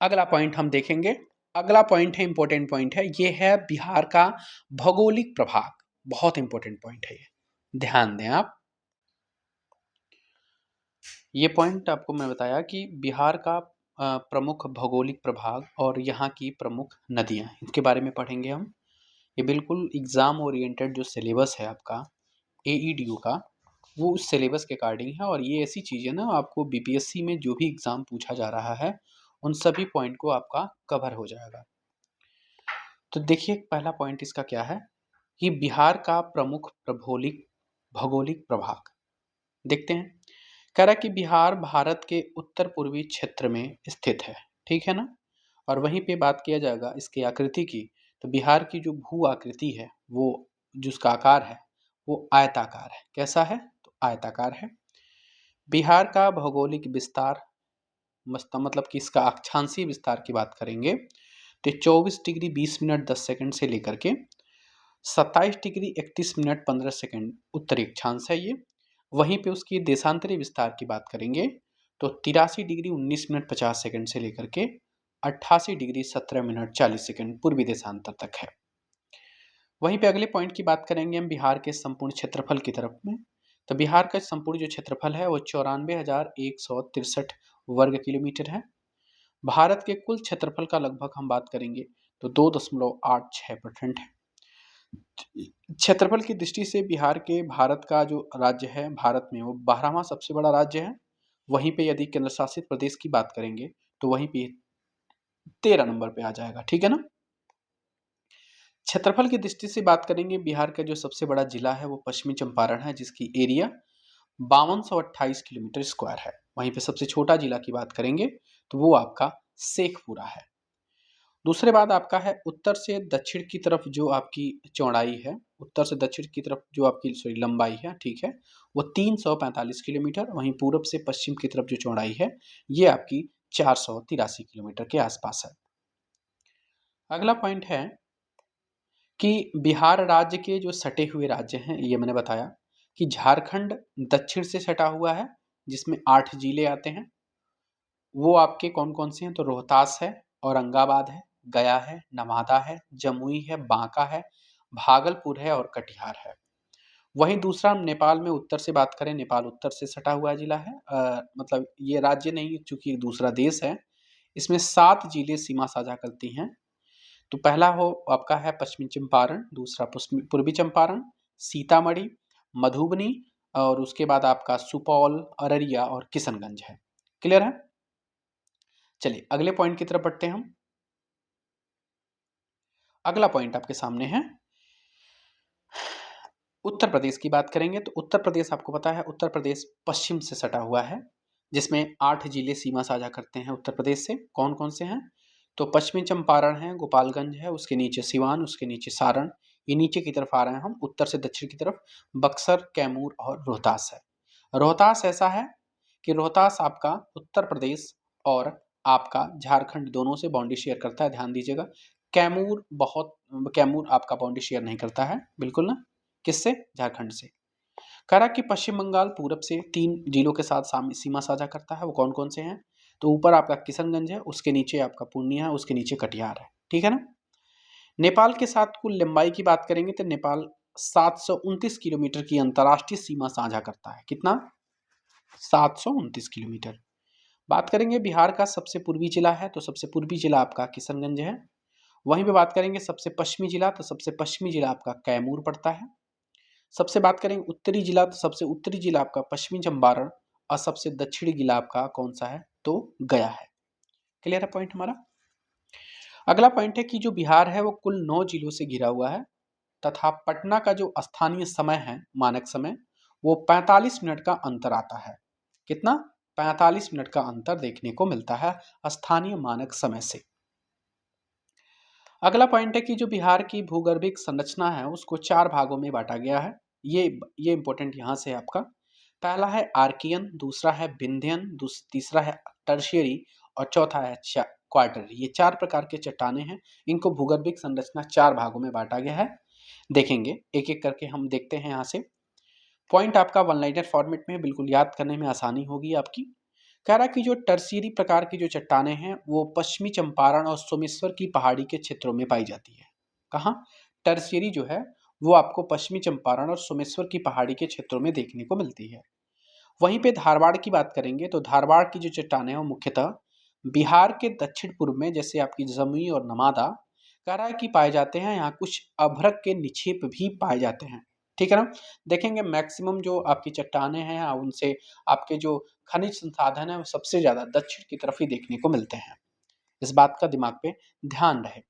अगला पॉइंट हम देखेंगे, अगला पॉइंट है, इंपॉर्टेंट पॉइंट है, ये है बिहार का भौगोलिक प्रभाग। बहुत इंपॉर्टेंट पॉइंट है ये, ध्यान दें आप। ये पॉइंट आपको मैं बताया कि बिहार का प्रमुख भौगोलिक प्रभाग और यहाँ की प्रमुख नदियाँ, इनके बारे में पढ़ेंगे हम। ये बिल्कुल एग्ज़ाम ओरिएंटेड जो सिलेबस है आपका AEDO का, वो उस सिलेबस के अकॉर्डिंग है। और ये ऐसी चीज़ है ना, आपको BPSC में जो भी एग्ज़ाम पूछा जा रहा है, उन सभी पॉइंट को आपका कवर हो जाएगा। तो देखिए पहला पॉइंट इसका क्या है कि बिहार का प्रमुख भौगोलिक प्रभाग देखते हैं। कह रहा है कि बिहार भारत के उत्तर पूर्वी क्षेत्र में स्थित है, ठीक है ना। और वहीं पे बात किया जाएगा इसकी आकृति की, तो बिहार की जो भू आकृति है, वो जिसका आकार है वो आयताकार है। कैसा है? तो आयताकार है। बिहार का भौगोलिक विस्तार मतलब कि इसका अक्षांशीय विस्तार की बात करेंगे तो 24 डिग्री 20 मिनट 10 सेकंड से लेकर के 27 डिग्री 31 मिनट 15 सेकंड उत्तरी अक्षांश है ये। वहीं पे उसकी देशांतरी विस्तार की बात करेंगे तो 83 डिग्री 19 मिनट 50 सेकंड से लेकर के 88 डिग्री 17 मिनट 40 सेकंड पूर्वी देशांतर तक है। वहीं पे अगले पॉइंट की बात करेंगे हम बिहार के संपूर्ण क्षेत्रफल की तरफ में। तो बिहार का संपूर्ण जो क्षेत्रफल है वो 94,163 वर्ग किलोमीटर है। भारत के कुल क्षेत्रफल का लगभग हम बात करेंगे तो 2.86% है। क्षेत्रफल की दृष्टि से बिहार के भारत का जो राज्य है भारत में, वो 12वां सबसे बड़ा राज्य है। वहीं पे यदि केंद्र शासित प्रदेश की बात करेंगे तो वहीं पे 13 नंबर पे आ जाएगा, ठीक है ना। क्षेत्रफल की दृष्टि से बात करेंगे, बिहार का जो सबसे बड़ा जिला है वो पश्चिमी चंपारण है, जिसकी एरिया 5228 किलोमीटर स्क्वायर है। वहीं पे सबसे छोटा जिला की बात करेंगे तो वो आपका शेखपुरा है। दूसरे बाद आपका है उत्तर से दक्षिण की तरफ जो आपकी चौड़ाई है, उत्तर से दक्षिण की तरफ जो आपकी सॉरी लंबाई है, ठीक है, वो 345 किलोमीटर। वहीं पूरब से पश्चिम की तरफ जो चौड़ाई है ये आपकी 483 किलोमीटर के आसपास है। अगला पॉइंट है कि बिहार राज्य के जो सटे हुए राज्य हैं, ये मैंने बताया कि झारखंड दक्षिण से सटा हुआ है, जिसमें 8 जिले आते हैं। वो आपके कौन कौन से हैं? तो रोहतास है, औरंगाबाद है, गया है, नवादा है, जमुई है, बांका है, भागलपुर है और कटिहार है। वहीं दूसरा नेपाल में उत्तर से बात करें, नेपाल उत्तर से सटा हुआ जिला है। मतलब ये राज्य नहीं, चूंकि एक दूसरा देश है। इसमें 7 जिले सीमा साझा करती हैं। तो पहला हो आपका है पश्चिमी चंपारण, दूसरा पूर्वी चंपारण, सीतामढ़ी, मधुबनी और उसके बाद आपका सुपौल, अररिया और किशनगंज है। क्लियर है? चलिए अगले पॉइंट की तरफ बढ़ते हैं हम। अगला पॉइंट आपके सामने है, उत्तर प्रदेश की बात करेंगे तो उत्तर प्रदेश आपको पता है, उत्तर प्रदेश पश्चिम से सटा हुआ है, जिसमें 8 जिले सीमा साझा करते हैं उत्तर प्रदेश से। कौन कौन से हैं? तो पश्चिमी चंपारण है, गोपालगंज है, उसके नीचे सिवान, उसके नीचे सारण, ये नीचे की तरफ आ रहे हैं हम, उत्तर से दक्षिण की तरफ बक्सर, कैमूर और रोहतास है। रोहतास ऐसा है कि रोहतास आपका उत्तर प्रदेश और आपका झारखंड दोनों से बाउंड्री शेयर करता है, ध्यान दीजिएगा। कैमूर आपका बाउंड्री शेयर नहीं करता है, बिल्कुल ना। किससे? झारखंड से। कह रहा कि पश्चिम बंगाल पूरब से 3 जिलों के साथ सीमा साझा करता है, वो कौन-कौन से हैं? तो ऊपर आपका किशनगंज है, उसके नीचे आपका पूर्णिया है, उसके नीचे कटिहार है, ठीक है ना? नेपाल के साथ कुल लंबाई की बात करेंगे तो नेपाल 729 किलोमीटर की अंतर्राष्ट्रीय सीमा साझा करता है। कितना? 729 किलोमीटर। बात करेंगे बिहार का सबसे पूर्वी जिला है, तो सबसे पूर्वी जिला आपका किशनगंज है। वहीं पे बात करेंगे सबसे पश्चिमी जिला, तो सबसे पश्चिमी जिला आपका कैमूर पड़ता है। सबसे बात करेंगे उत्तरी जिला, तो सबसे उत्तरी जिला आपका पश्चिमी चंपारण और सबसे दक्षिणी जिला आपका कौन सा है? तो गया है। क्लियर है पॉइंट हमारा? अगला पॉइंट है कि जो बिहार है वो कुल 9 जिलों से घिरा हुआ है तथा पटना का जो स्थानीय समय है, मानक समय, वो 45 मिनट का अंतर आता है। कितना? 45 मिनट का अंतर देखने को मिलता है स्थानीय मानक समय से। अगला पॉइंट है कि जो बिहार की भूगर्भिक संरचना है उसको 4 भागों में बांटा गया है। ये इंपॉर्टेंट यहाँ से आपका। पहला है आर्कियन, दूसरा है विंध्यन, तीसरा है टर्शियरी और चौथा है क्वार्टरी। ये 4 प्रकार के चट्टाने हैं। इनको भूगर्भिक संरचना 4 भागों में बांटा गया है। देखेंगे एक एक करके, हम देखते हैं यहाँ से। पॉइंट आपका वन लाइनर फॉर्मेट में, बिल्कुल याद करने में आसानी होगी आपकी। कह रहा कि जो टर्शियरी प्रकार की जो चट्टानें हैं वो पश्चिमी चंपारण और सोमेश्वर की पहाड़ी के क्षेत्रों में पाई जाती है। कहाँ? टर्शियरी जो है वो आपको पश्चिमी चंपारण और सोमेश्वर की पहाड़ी के क्षेत्रों में देखने को मिलती है। वहीं पे धारवाड़ की बात करेंगे तो धारवाड़ की जो चट्टानें हैं वो मुख्यतः बिहार के दक्षिण पूर्व में, जैसे आपकी जमुई और नवादा, कह रहा है कि पाए जाते हैं। यहाँ कुछ अभ्रक के निक्षेप भी पाए जाते हैं, ठीक है ना। देखेंगे मैक्सिमम जो आपकी चट्टानें हैं उनसे आपके जो खनिज संसाधन है वो सबसे ज्यादा दक्षिण की तरफ ही देखने को मिलते हैं। इस बात का दिमाग पे ध्यान रहे।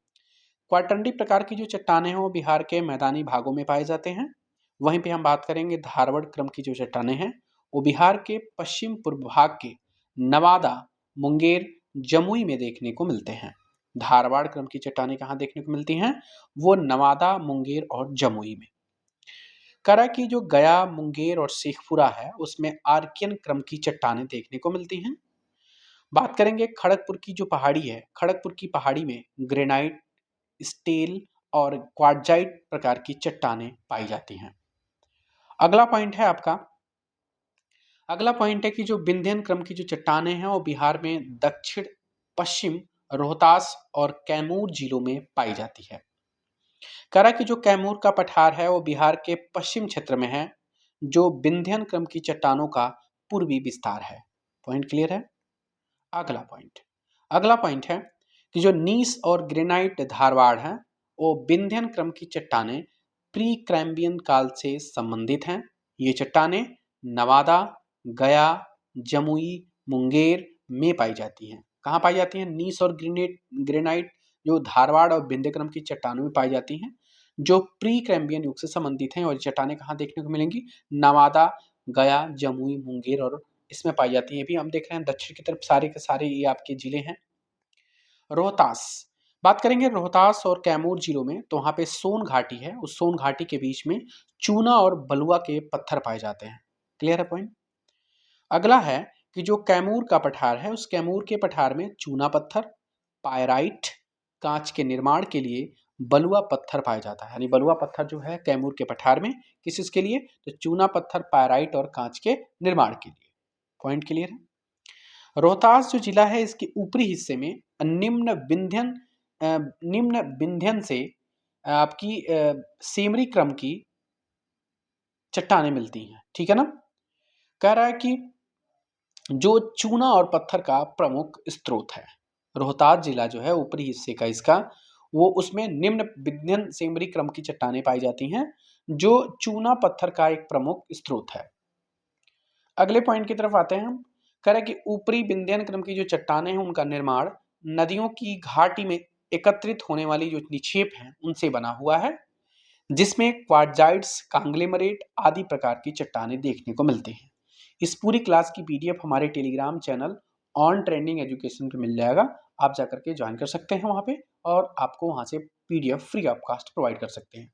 क्वाटरनरी प्रकार की जो चट्टानें हैं वो बिहार के मैदानी भागों में पाए जाते हैं। वहीं पे हम बात करेंगे धारवाड़ क्रम की जो चट्टानें हैं वो बिहार के पश्चिम पूर्व भाग के नवादा, मुंगेर, जमुई में देखने को मिलते हैं। धारवाड़ क्रम की चट्टानें कहाँ देखने को मिलती हैं? वो नवादा, मुंगेर और जमुई में। करा की जो गया, मुंगेर और शेखपुरा है उसमें आर्कियन क्रम की चट्टानें देखने को मिलती हैं। बात करेंगे खड़गपुर की जो पहाड़ी है, खड़गपुर की पहाड़ी में ग्रेनाइट, स्टेल और क्वार्टजाइट प्रकार की चट्टानें पाई जाती हैं। अगला पॉइंट है आपका, अगला पॉइंट है कि जो विंध्यन क्रम की जो चट्टानें हैं वो बिहार में दक्षिण पश्चिम रोहतास और कैमूर जिलों में पाई जाती है। करा कि जो कैमूर का पठार है वो बिहार के पश्चिम क्षेत्र में है, जो विंध्यन क्रम की चट्टानों का पूर्वी विस्तार है। पॉइंट क्लियर है? अगला पॉइंट है कि जो नीस और ग्रेनाइट धारवाड़ है वो विंध्यन क्रम की चट्टानें प्री कैम्ब्रियन काल से संबंधित हैं। ये चट्टानें नवादा, गया, जमुई, मुंगेर में पाई जाती हैं। कहाँ पाई जाती हैं? नीस और ग्रेनाइट जो धारवाड़ और विंध्य क्रम की चट्टानों में पाई जाती हैं, जो प्री कैम्ब्रियन युग से संबंधित हैं। और चट्टानें कहाँ देखने को मिलेंगी? नवादा, गया, जमुई, मुंगेर और इसमें पाई जाती है। ये भी हम देख रहे हैं दक्षिण की तरफ सारे के सारे ये आपके जिले हैं। रोहतास, बात करेंगे रोहतास और कैमूर जिलों में, तो वहाँ पे सोन घाटी है। उस सोन घाटी के बीच में चूना और बलुआ के पत्थर पाए जाते हैं। क्लियर है पॉइंट? अगला है कि जो कैमूर का पठार है उस कैमूर के पठार में चूना पत्थर, पायराइट, कांच के निर्माण के लिए बलुआ पत्थर पाया जाता है। यानी बलुआ पत्थर जो है कैमूर के पठार में किस इसके लिए? तो चूना पत्थर, पायराइट और कांच के निर्माण के लिए। पॉइंट क्लियर है? रोहतास जो जिला है इसके ऊपरी हिस्से में निम्न विंध्यन से आपकी सेमरी क्रम की चट्टानें मिलती हैं, ठीक है ना। कह रहा है कि जो चूना और पत्थर का प्रमुख स्रोत है, रोहतास जिला जो है ऊपरी हिस्से का इसका, वो उसमें निम्न विंध्यन सेमरी क्रम की चट्टानें पाई जाती हैं जो चूना पत्थर का एक प्रमुख स्रोत है। अगले पॉइंट की तरफ आते हैं हम। कह रहे कि ऊपरी विंध्यन क्रम की जो चट्टानें हैं उनका निर्माण नदियों की घाटी में एकत्रित होने वाली जो निक्षेप हैं उनसे बना हुआ है, जिसमें क्वार्टजाइट्स, कांग्लोमरेट आदि प्रकार की चट्टानें देखने को मिलती हैं। इस पूरी क्लास की पीडीएफ हमारे Telegram channel on trending education पे मिल जाएगा। आप जाकर के ज्वाइन कर सकते हैं वहाँ पे और आपको वहाँ से PDF free of cost provide कर सकते हैं।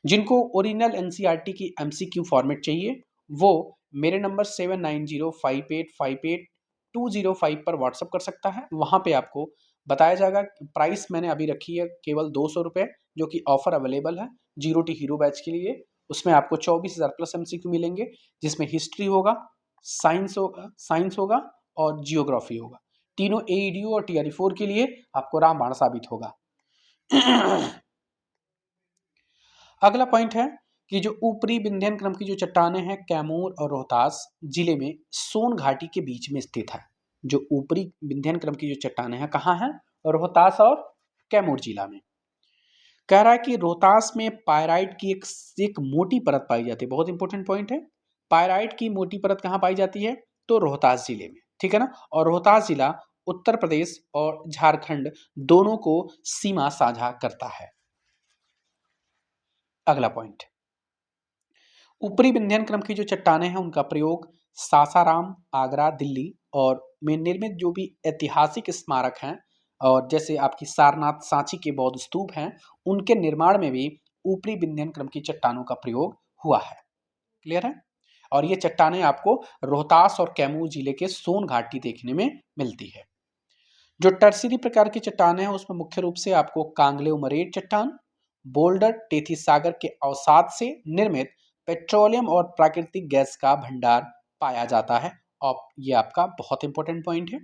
जिनको ओरिजिनल एनसीईआरटी की एमसीक्यू फॉर्मेट चाहिए वो मेरे नंबर 7905858205 पर व्हाट्सअप कर सकता है। वहाँ पे आपको बताया जाएगा। प्राइस मैंने अभी रखी है केवल 200 रुपये, जो कि ऑफर अवेलेबल है 0T हीरो बैच के लिए। उसमें आपको 24,000 प्लस एमसीक्यू मिलेंगे, जिसमें हिस्ट्री होगा, साइंस होगा और जियोग्राफी होगा। तीनों एईडीओ और टीआरई 4 के लिए आपको रामबाण साबित होगा। अगला पॉइंट है कि जो ऊपरी विंध्यन क्रम की जो चट्टानें हैं कैमूर और रोहतास जिले में सोन घाटी के बीच में स्थित है। जो ऊपरी विंध्यन क्रम की जो चट्टानें हैं कहाँ हैं? रोहतास और कैमूर जिला में। कह रहा है कि रोहतास में पायराइट की एक मोटी परत पाई जाती है। बहुत इंपॉर्टेंट पॉइंट है। पायराइट की मोटी परत कहाँ पाई जाती है? तो रोहतास जिले में, ठीक है ना। और रोहतास जिला उत्तर प्रदेश और झारखंड दोनों को सीमा साझा करता है। अगला पॉइंट, ऊपरी विंध्यन क्रम की जो चट्टानें हैं उनका प्रयोग सासाराम, आगरा, दिल्ली और में निर्मित जो भी ऐतिहासिक स्मारक हैं और जैसे आपकी सारनाथ, सांची के बौद्ध स्तूप हैं, उनके निर्माण में भी ऊपरी विंध्यन क्रम की चट्टानों का प्रयोग हुआ है। क्लियर है? और ये चट्टानें आपको रोहतास और कैमूर जिले के सोन घाटी देखने में मिलती है। जो टर्सरी प्रकार की चट्टानें हैं उसमें मुख्य रूप से आपको कांगलेव मरेट चट्टान, बोल्डर टेथी सागर के अवसाद से निर्मित पेट्रोलियम और प्राकृतिक गैस का भंडार पाया जाता है। और ये आपका बहुत इंपॉर्टेंट पॉइंट है।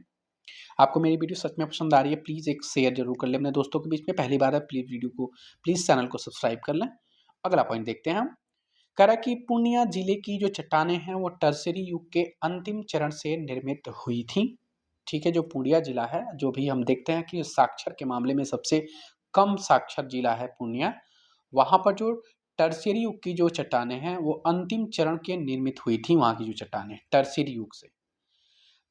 आपको मेरी वीडियो सच में पसंद आ रही है, प्लीज़ एक शेयर जरूर कर लें अपने दोस्तों के बीच में। पहली बार है प्लीज़ चैनल को सब्सक्राइब कर लें। अगला पॉइंट देखते हैं हम। कह रहा है कि पूर्णिया जिले की जो चट्टानें हैं वो टर्सरी युग के अंतिम चरण से निर्मित हुई थी। ठीक है, जो पूर्णिया जिला है, जो भी हम देखते हैं कि साक्षर के मामले में सबसे कम साक्षर जिला है पूर्णिया, वहाँ पर जो टर्शियरी युग की जो चट्टानें हैं वो अंतिम चरण के निर्मित हुई थी। वहाँ की जो चट्टानें टर्शियरी युग से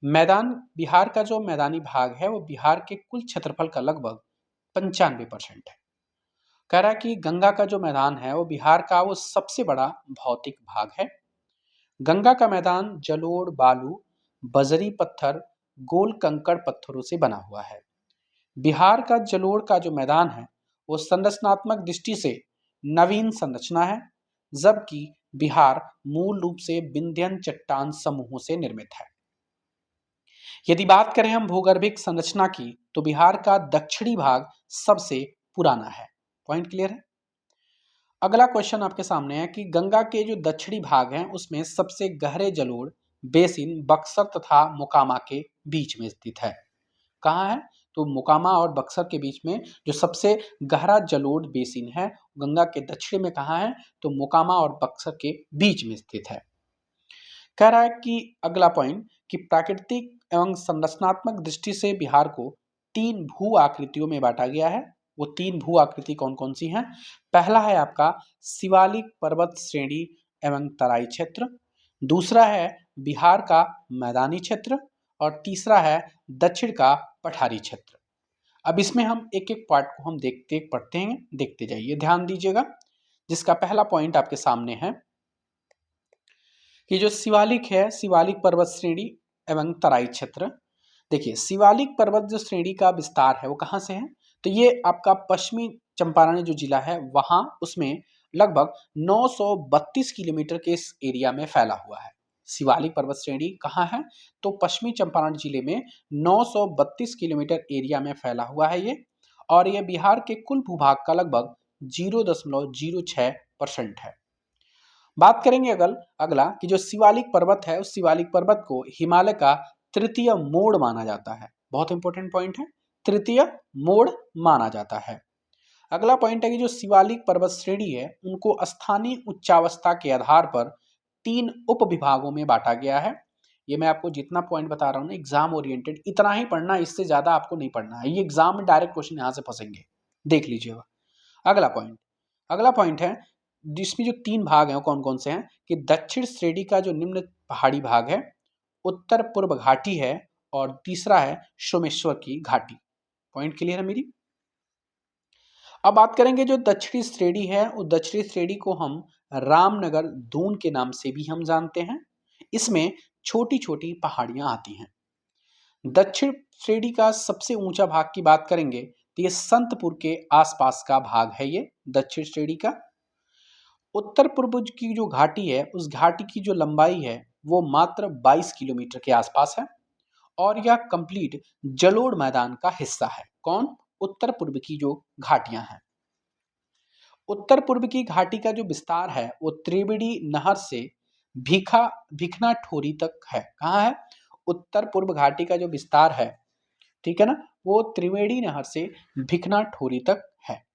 मैदान, बिहार का जो मैदानी भाग है वो बिहार के कुल क्षेत्रफल का लगभग 95% है। कह रहा है कि गंगा का जो मैदान है वो बिहार का वो सबसे बड़ा भौतिक भाग है। गंगा का मैदान जलोढ़, बालू, बजरी पत्थर, गोल कंकड़ पत्थरों से बना हुआ है। बिहार का जलोढ़ का जो मैदान है वो संरचनात्मक दृष्टि से नवीन संरचना है, जबकि बिहार मूल रूप से विंध्यन चट्टान समूहों से निर्मित है। यदि बात करें हम भूगर्भिक संरचना की तो बिहार का दक्षिणी भाग सबसे पुराना है। पॉइंट क्लियर है? अगला क्वेश्चन आपके सामने है कि गंगा के जो दक्षिणी भाग हैं उसमें सबसे गहरे जलोढ़ बेसिन बक्सर तथा मोकामा के बीच में स्थित है। कहाँ है? तो मोकामा और बक्सर के बीच में जो सबसे गहरा जलोढ़ बेसिन है गंगा के दक्षिण में कहाँ है? तो मोकामा और बक्सर के बीच में स्थित है। कह रहा है कि अगला पॉइंट कि प्राकृतिक एवं संरचनात्मक दृष्टि से बिहार को 3 भू आकृतियों में बांटा गया है। वो 3 भू आकृति कौन कौन सी हैं? पहला है आपका शिवालिक पर्वत श्रेणी एवं तराई क्षेत्र, दूसरा है बिहार का मैदानी क्षेत्र और तीसरा है दक्षिण का पठारी क्षेत्र। अब इसमें हम एक एक पार्ट को हम पढ़ते हैं, देखते जाइए, ध्यान दीजिएगा। जिसका पहला पॉइंट आपके सामने है कि जो शिवालिक है, शिवालिक पर्वत श्रेणी एवं तराई क्षेत्र। देखिए शिवालिक पर्वत जो श्रेणी का विस्तार है वो कहाँ से है? तो ये आपका पश्चिमी चंपारण जो जिला है वहां उसमें लगभग 932 किलोमीटर के इस एरिया में फैला हुआ है। शिवालिक पर्वत श्रेणी कहाँ है? तो पश्चिमी चंपारण जिले में 932 किलोमीटर एरिया में फैला हुआ है ये, और ये बिहार के कुल भूभाग का लगभग 0.06% है। बात करेंगे अगला कि जो शिवालिक पर्वत है उस शिवालिक पर्वत को हिमालय का तृतीय मोड़ माना जाता है। बहुत इंपॉर्टेंट पॉइंट है, तृतीय मोड़ माना जाता है। अगला पॉइंट है कि जो शिवालिक पर्वत श्रेणी है उनको स्थानीय उच्चावस्था के आधार पर 3 उप विभागों में बांटा गया है। ये मैं आपको जितना पॉइंट बता रहा हूँ ना एग्जाम ओरिएंटेड इतना ही पढ़ना, इससे ज्यादा आपको नहीं पढ़ना है। ये एग्जाम में डायरेक्ट क्वेश्चन यहाँ से फंसेंगे, देख लीजिएगा। अगला पॉइंट है जिसमें जो 3 भाग हैं वो कौन कौन से हैं कि दक्षिण श्रेणी का जो निम्न पहाड़ी भाग है, उत्तर पूर्व घाटी है और तीसरा है सोमेश्वर की घाटी। पॉइंट क्लियर है मेरी? अब बात करेंगे जो दक्षिणी श्रेणी है, उस दक्षिणी श्रेणी को हम रामनगर दून के नाम से भी हम जानते हैं। इसमें छोटी छोटी पहाड़ियां आती हैं। दक्षिण श्रेणी का सबसे ऊंचा भाग की बात करेंगे तो ये संतपुर के आसपास का भाग है। ये दक्षिण श्रेणी का उत्तर पूर्व की जो घाटी है, उस घाटी की जो लंबाई है वो मात्र 22 किलोमीटर के आसपास है और यह कंप्लीट जलोढ़ मैदान का हिस्सा है। कौन? उत्तर पूर्व की जो घाटियां हैं। उत्तर पूर्व की घाटी का जो विस्तार है वो त्रिवेणी नहर से भीखा भिखना ठोरी तक है। कहाँ है? उत्तर पूर्व घाटी का जो विस्तार है, ठीक है ना, वो त्रिवेणी नहर से भिखना ठोरी तक है।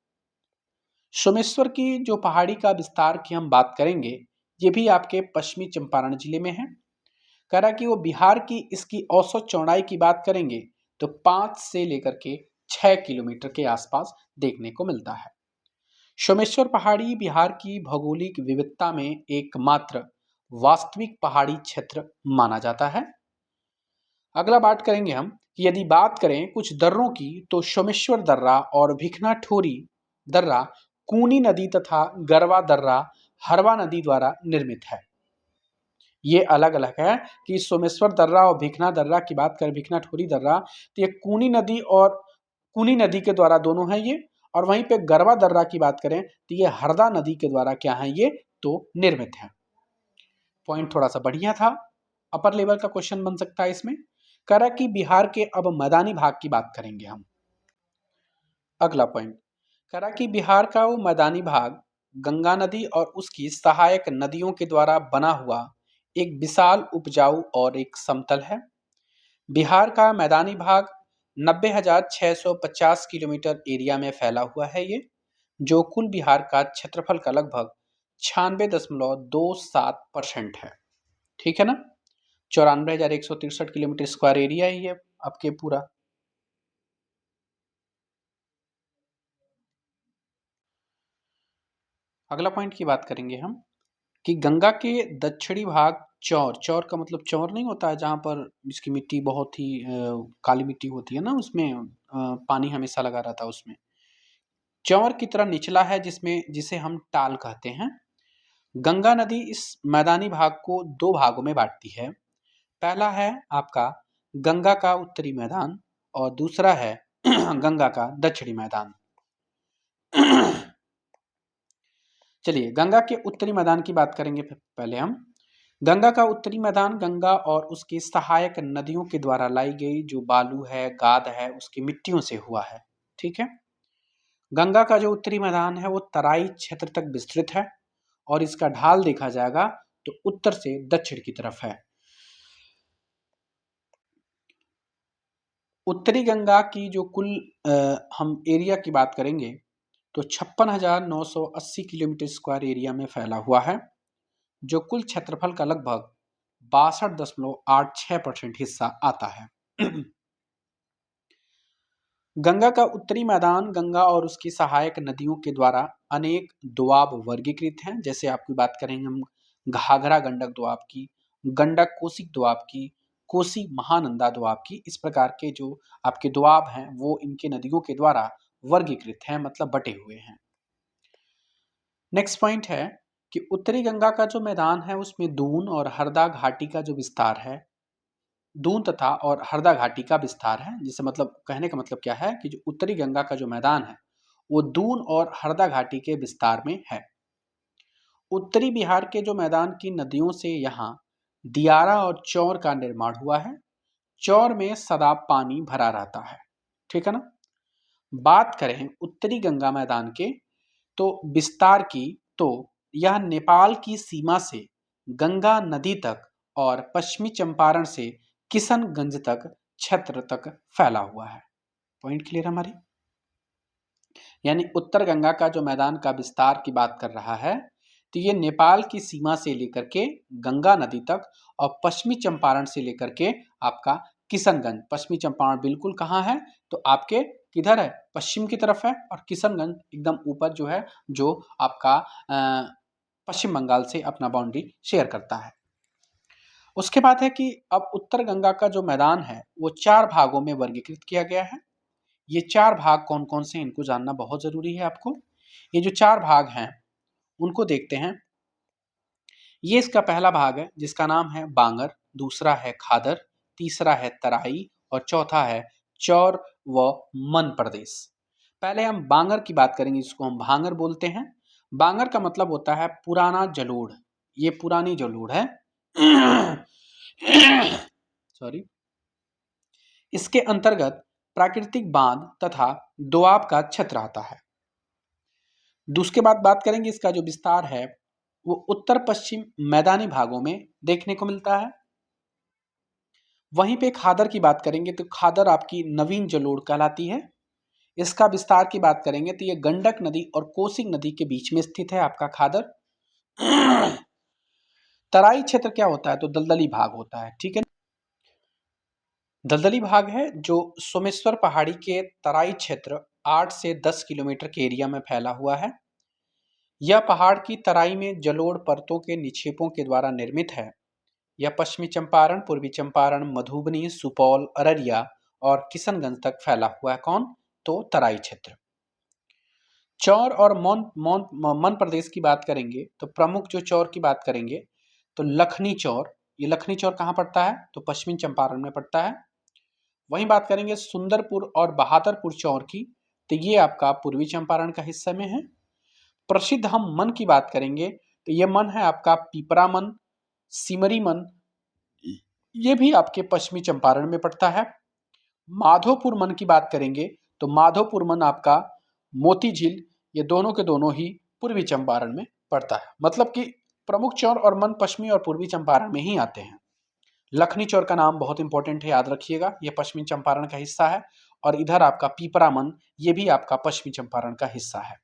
सोमेश्वर की जो पहाड़ी का विस्तार की हम बात करेंगे, ये भी आपके पश्चिमी चंपारण जिले में है। कह रहा कि वो बिहार की इसकी औसत चौड़ाई की बात करेंगे तो 5 से लेकर के 6 किलोमीटर के आसपास देखने को मिलता है। सोमेश्वर पहाड़ी बिहार की भौगोलिक विविधता में एकमात्र वास्तविक पहाड़ी क्षेत्र माना जाता है। अगला बात करेंगे हम कि यदि बात करें कुछ दर्रों की तो सोमेश्वर दर्रा और भिखना ठोरी दर्रा कूनी नदी तथा गरवा दर्रा हरवा नदी द्वारा निर्मित है। ये अलग अलग है कि सोमेश्वर दर्रा और भिखना दर्रा की बात करें, भिखना ठोरी दर्रा, तो ये कूनी नदी और कूनी नदी के द्वारा दोनों है ये। और वहीं पे गरवा दर्रा की बात करें तो ये हरदा नदी के द्वारा क्या है, ये तो निर्मित है। पॉइंट थोड़ा सा बढ़िया था, अपर लेवल का क्वेश्चन बन सकता है इसमें। करा कि बिहार के अब मैदानी भाग की बात करेंगे हम। अगला पॉइंट करा कि बिहार का वो मैदानी भाग गंगा नदी और उसकी सहायक नदियों के द्वारा बना हुआ एक विशाल उपजाऊ और एक समतल है। बिहार का मैदानी भाग 90,650 किलोमीटर एरिया में फैला हुआ है ये, जो कुल बिहार का क्षेत्रफल का लगभग 96.27% है। ठीक है ना? 94,163 किलोमीटर स्क्वायर एरिया ही है आपके पूरा। अगला पॉइंट की बात करेंगे हम कि गंगा के दक्षिणी भाग चौर, चौर का मतलब चौर नहीं होता है जहाँ पर इसकी मिट्टी बहुत ही काली मिट्टी होती है ना, उसमें पानी हमेशा लगा रहता है उसमें। चौर की तरह निचला है जिसमें जिसे हम टाल कहते हैं। गंगा नदी इस मैदानी भाग को दो भागों में बांटती है। पहला है आपका गंगा का उत्तरी मैदान और दूसरा है गंगा का दक्षिणी मैदान। चलिए गंगा के उत्तरी मैदान की बात करेंगे पहले हम। गंगा का उत्तरी मैदान गंगा और उसकी सहायक नदियों के द्वारा लाई गई जो बालू है, गाद है, उसकी मिट्टियों से हुआ है। ठीक है। गंगा का जो उत्तरी मैदान है वो तराई क्षेत्र तक विस्तृत है और इसका ढाल देखा जाएगा तो उत्तर से दक्षिण की तरफ है। उत्तरी गंगा की जो कुल हम एरिया की बात करेंगे तो 56,980 किलोमीटर स्क्वायर एरिया में फैला हुआ है, जो कुल क्षेत्रफल का लगभग 62.86% हिस्सा आता है। गंगा का उत्तरी मैदान गंगा और उसकी सहायक नदियों के द्वारा अनेक दोआब वर्गीकृत हैं। जैसे आपकी बात करेंगे हम घाघरा गंडक दोआब की, गंडक कोसी दोआब की, कोसी महानंदा दोआब की, इस प्रकार के जो आपके दोआब हैं वो इनके नदियों के द्वारा वर्गीकृत हैं, मतलब बटे हुए हैं। नेक्स्ट पॉइंट है कि उत्तरी गंगा का जो मैदान है उसमें दून और हरदा घाटी का जो विस्तार है, दून तथा और हरदा घाटी का विस्तार है। जिससे मतलब कहने का मतलब क्या है कि जो उत्तरी गंगा का जो मैदान है वो दून और हरदा घाटी के विस्तार में है। उत्तरी बिहार के जो मैदान की नदियों से यहाँ दियारा और चौर का निर्माण हुआ है। चौर में सदा पानी भरा रहता है। ठीक है ना? बात करें उत्तरी गंगा मैदान के तो विस्तार की, तो यह नेपाल की सीमा से गंगा नदी तक और पश्चिमी चंपारण से किशनगंज तक क्षेत्र तक फैला हुआ है। पॉइंट क्लियर हमारी? यानी उत्तर गंगा का जो मैदान का विस्तार की बात कर रहा है तो ये नेपाल की सीमा से लेकर के गंगा नदी तक और पश्चिमी चंपारण से लेकर के आपका किशनगंज, पश्चिमी चंपारण बिल्कुल कहाँ है तो आपके किधर है, पश्चिम की तरफ है, और किशनगंज एकदम ऊपर जो है, जो आपका पश्चिम बंगाल से अपना बाउंड्री शेयर करता है। उसके बाद है कि अब उत्तर गंगा का जो मैदान है वो 4 भागों में वर्गीकृत किया गया है। ये 4 भाग कौन कौन से, इनको जानना बहुत जरूरी है आपको। ये जो 4 भाग हैं उनको देखते हैं। ये इसका पहला भाग है जिसका नाम है बांगर, दूसरा है खादर, तीसरा है तराई और चौथा है चौर व मन प्रदेश। पहले हम बांगर की बात करेंगे, जिसको हम भांगर बोलते हैं। बांगर का मतलब होता है पुराना जलोढ़, ये पुरानी जलोढ़ है। सॉरी। इसके अंतर्गत प्राकृतिक बांध तथा दोआब का क्षेत्र आता है। दूसरे बाद बात करेंगे, इसका जो विस्तार है वो उत्तर पश्चिम मैदानी भागों में देखने को मिलता है। वहीं पे खादर की बात करेंगे तो खादर आपकी नवीन जलोढ़ कहलाती है। इसका विस्तार की बात करेंगे तो ये गंडक नदी और कोसी नदी के बीच में स्थित है आपका खादर। तराई क्षेत्र क्या होता है, तो दलदली भाग होता है, ठीक है। दलदली भाग है जो सोमेश्वर पहाड़ी के तराई क्षेत्र 8 से 10 किलोमीटर के एरिया में फैला हुआ है। यह पहाड़ की तराई में जलोढ़ परतों के निक्षेपों के द्वारा निर्मित है। यह पश्चिमी चंपारण, पूर्वी चंपारण, मधुबनी, सुपौल, अररिया और किशनगंज तक फैला हुआ है। कौन, तो तराई क्षेत्र। चौर और मन प्रदेश की बात करेंगे तो प्रमुख जो चौर की बात करेंगे तो लखनी चौर। ये लखनी चौर कहाँ पड़ता है, तो पश्चिमी चंपारण में पड़ता है। वहीं बात करेंगे सुंदरपुर और बहादुरपुर चौर की, तो ये आपका पूर्वी चंपारण का हिस्सा में है। प्रसिद्ध हम मन की बात करेंगे तो ये मन है आपका पिपरा मन, सिमरी मन, ये भी आपके पश्चिमी चंपारण में पड़ता है। माधोपुर मन की बात करेंगे तो माधोपुर मन आपका मोती झील, ये दोनों के दोनों ही पूर्वी चंपारण में पड़ता है। मतलब कि प्रमुख चौर और मन पश्चिमी और पूर्वी चंपारण में ही आते हैं। लखनी चौर का नाम बहुत इंपॉर्टेंट है, याद रखिएगा, ये पश्चिमी चंपारण का हिस्सा है। और इधर आपका पीपरा मन, ये भी आपका पश्चिमी चंपारण का हिस्सा है।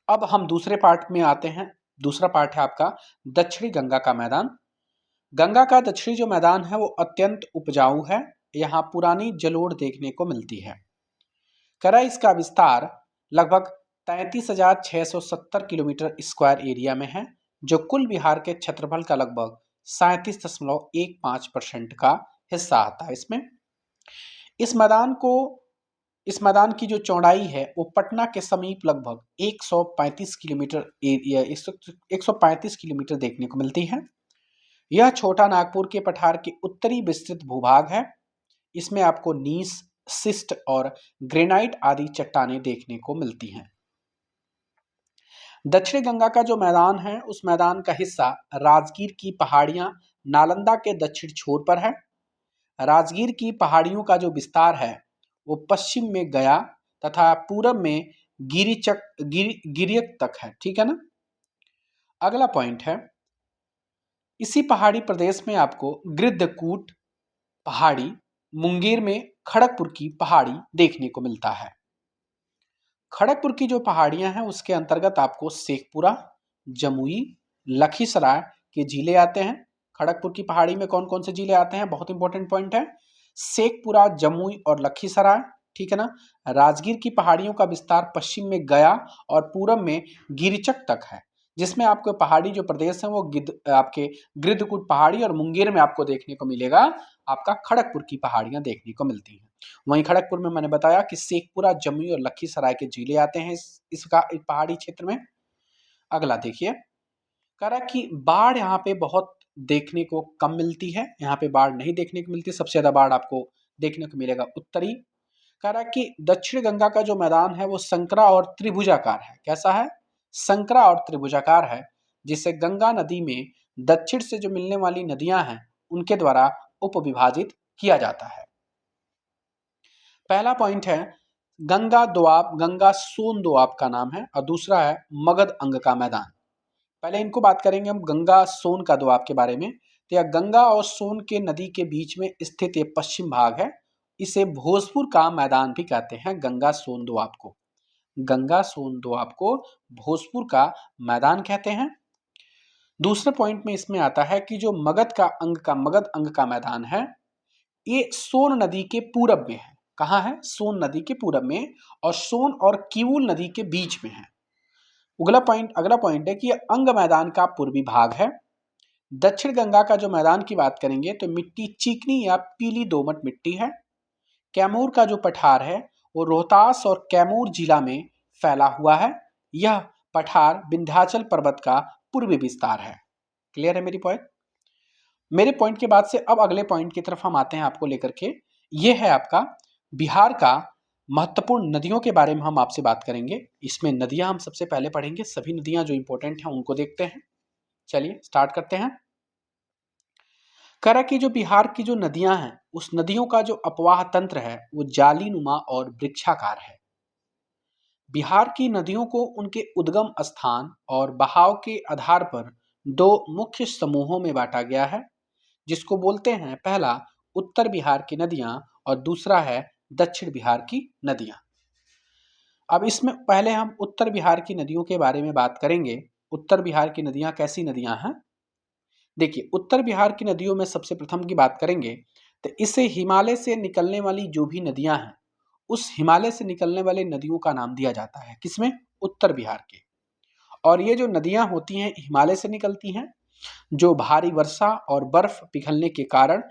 अब हम दूसरे पार्ट में आते हैं। दूसरा पार्ट है आपका दक्षिणी गंगा का मैदान। गंगा का दक्षिणी जो मैदान है वो अत्यंत उपजाऊ है। यहाँ पुरानी जलोढ़ देखने को मिलती है। करा इसका विस्तार लगभग 33,670 किलोमीटर स्क्वायर एरिया में है, जो कुल बिहार के क्षेत्रफल का लगभग 37.15% का हिस्सा आता है इसमें। इस मैदान की जो चौड़ाई है वो पटना के समीप लगभग 135 किलोमीटर एरिया 135 किलोमीटर देखने को मिलती है। यह छोटा नागपुर के पठार के उत्तरी विस्तृत भूभाग है। इसमें आपको नीस, सिस्ट और ग्रेनाइट आदि चट्टानें देखने को मिलती हैं। दक्षिण गंगा का जो मैदान है उस मैदान का हिस्सा राजगीर की पहाड़ियां नालंदा के दक्षिण छोर पर है। राजगीर की पहाड़ियों का जो विस्तार है वो पश्चिम में गया तथा पूरब में गिरियक तक है, ठीक है ना। अगला पॉइंट है, इसी पहाड़ी प्रदेश में आपको गृद्धकूट पहाड़ी, मुंगेर में खड़गपुर की पहाड़ी देखने को मिलता है। खड़गपुर की जो पहाड़ियां हैं उसके अंतर्गत आपको शेखपुरा, जमुई, लखीसराय के जिले आते हैं। खड़गपुर की पहाड़ी में कौन कौन से जिले आते हैं, बहुत इंपॉर्टेंट पॉइंट है, शेखपुरा, जमुई और लखीसराय, ठीक है ना। राजगीर की पहाड़ियों का विस्तार पश्चिम में गया और पूरब में गिरिचक तक है, जिसमें आपको पहाड़ी जो प्रदेश है वो आपके गृद्धकूट पहाड़ी और मुंगेर में आपको देखने को मिलेगा आपका खड़गपुर की पहाड़ियां देखने को मिलती हैं। वहीं खड़गपुर में मैंने बताया कि शेखपुरा, जमुई और लखीसराय के जिले आते हैं इस पहाड़ी क्षेत्र में। अगला देखिए, कह रहा है कि बाढ़ यहाँ पे बहुत देखने को कम मिलती है, यहाँ पे बाढ़ नहीं देखने को मिलती। सबसे ज्यादा बाढ़ आपको देखने को मिलेगा उत्तरी। कह रहा है कि दक्षिण गंगा का जो मैदान है वो संकरा और त्रिभुजाकार है। कैसा है, संकरा और त्रिभुजाकार है, जिसे गंगा नदी में दक्षिण से जो मिलने वाली नदियां हैं उनके द्वारा उपविभाजित किया जाता है। पहला पॉइंट है गंगा दोआब, गंगा सोन दोआब का नाम है, और दूसरा है मगध अंग का मैदान। पहले इनको बात करेंगे हम गंगा सोन का दोआब के बारे में। तो यह गंगा और सोन के नदी के बीच में स्थित एक पश्चिम भाग है। इसे भोजपुर का मैदान भी कहते हैं, गंगा सोन दोआब को। गंगा सोन दोआब को भोजपुर का मैदान कहते हैं। दूसरे पॉइंट में इसमें आता है कि जो मगध अंग का मैदान है ये सोन नदी के पूरब में है। कहाँ है, सोन नदी के पूरब में, और सोन और किवुल नदी के बीच में है। अगला पॉइंट है कि यह अंग मैदान का पूर्वी भाग है। दक्षिण गंगा का जो मैदान की बात करेंगे तो मिट्टी चिकनी या पीली दोमट मिट्टी है। कैमूर का जो पठार है वो रोहतास और कैमूर जिला में फैला हुआ है। यह पठार विंध्याचल पर्वत का पूर्वी विस्तार है। क्लियर है मेरी पॉइंट। मेरे पॉइंट के बाद से अब अगले पॉइंट की तरफ हम आते हैं आपको लेकर के। ये है आपका बिहार का महत्वपूर्ण नदियों के बारे में हम आपसे बात करेंगे। इसमें नदियां हम सबसे पहले पढ़ेंगे, सभी नदियां जो इंपॉर्टेंट हैं उनको देखते हैं। चलिए स्टार्ट करते हैं। करा की जो बिहार की जो नदियां हैं, उस नदियों का जो अपवाह तंत्र है वो जाली नुमा और वृक्षाकार है। बिहार की नदियों को उनके उद्गम स्थान और बहाव के आधार पर दो मुख्य समूहों में बांटा गया है, जिसको बोलते हैं पहला उत्तर बिहार की नदियां और दूसरा है दक्षिण बिहार की नदियां। अब इसमें पहले हम उत्तर बिहार की नदियों के बारे में बात करेंगे। उत्तर बिहार की नदियां कैसी नदियां हैं? देखिए, उत्तर बिहार की नदियों में सबसे प्रथम की बात करेंगे तो इसे हिमालय से निकलने वाली जो भी नदियां हैं, उस हिमालय से निकलने वाले नदियों का नाम दिया जाता है। किसमें? उत्तर बिहार के। और ये जो नदियां होती हैं हिमालय से निकलती हैं, जो भारी वर्षा और बर्फ पिघलने के कारण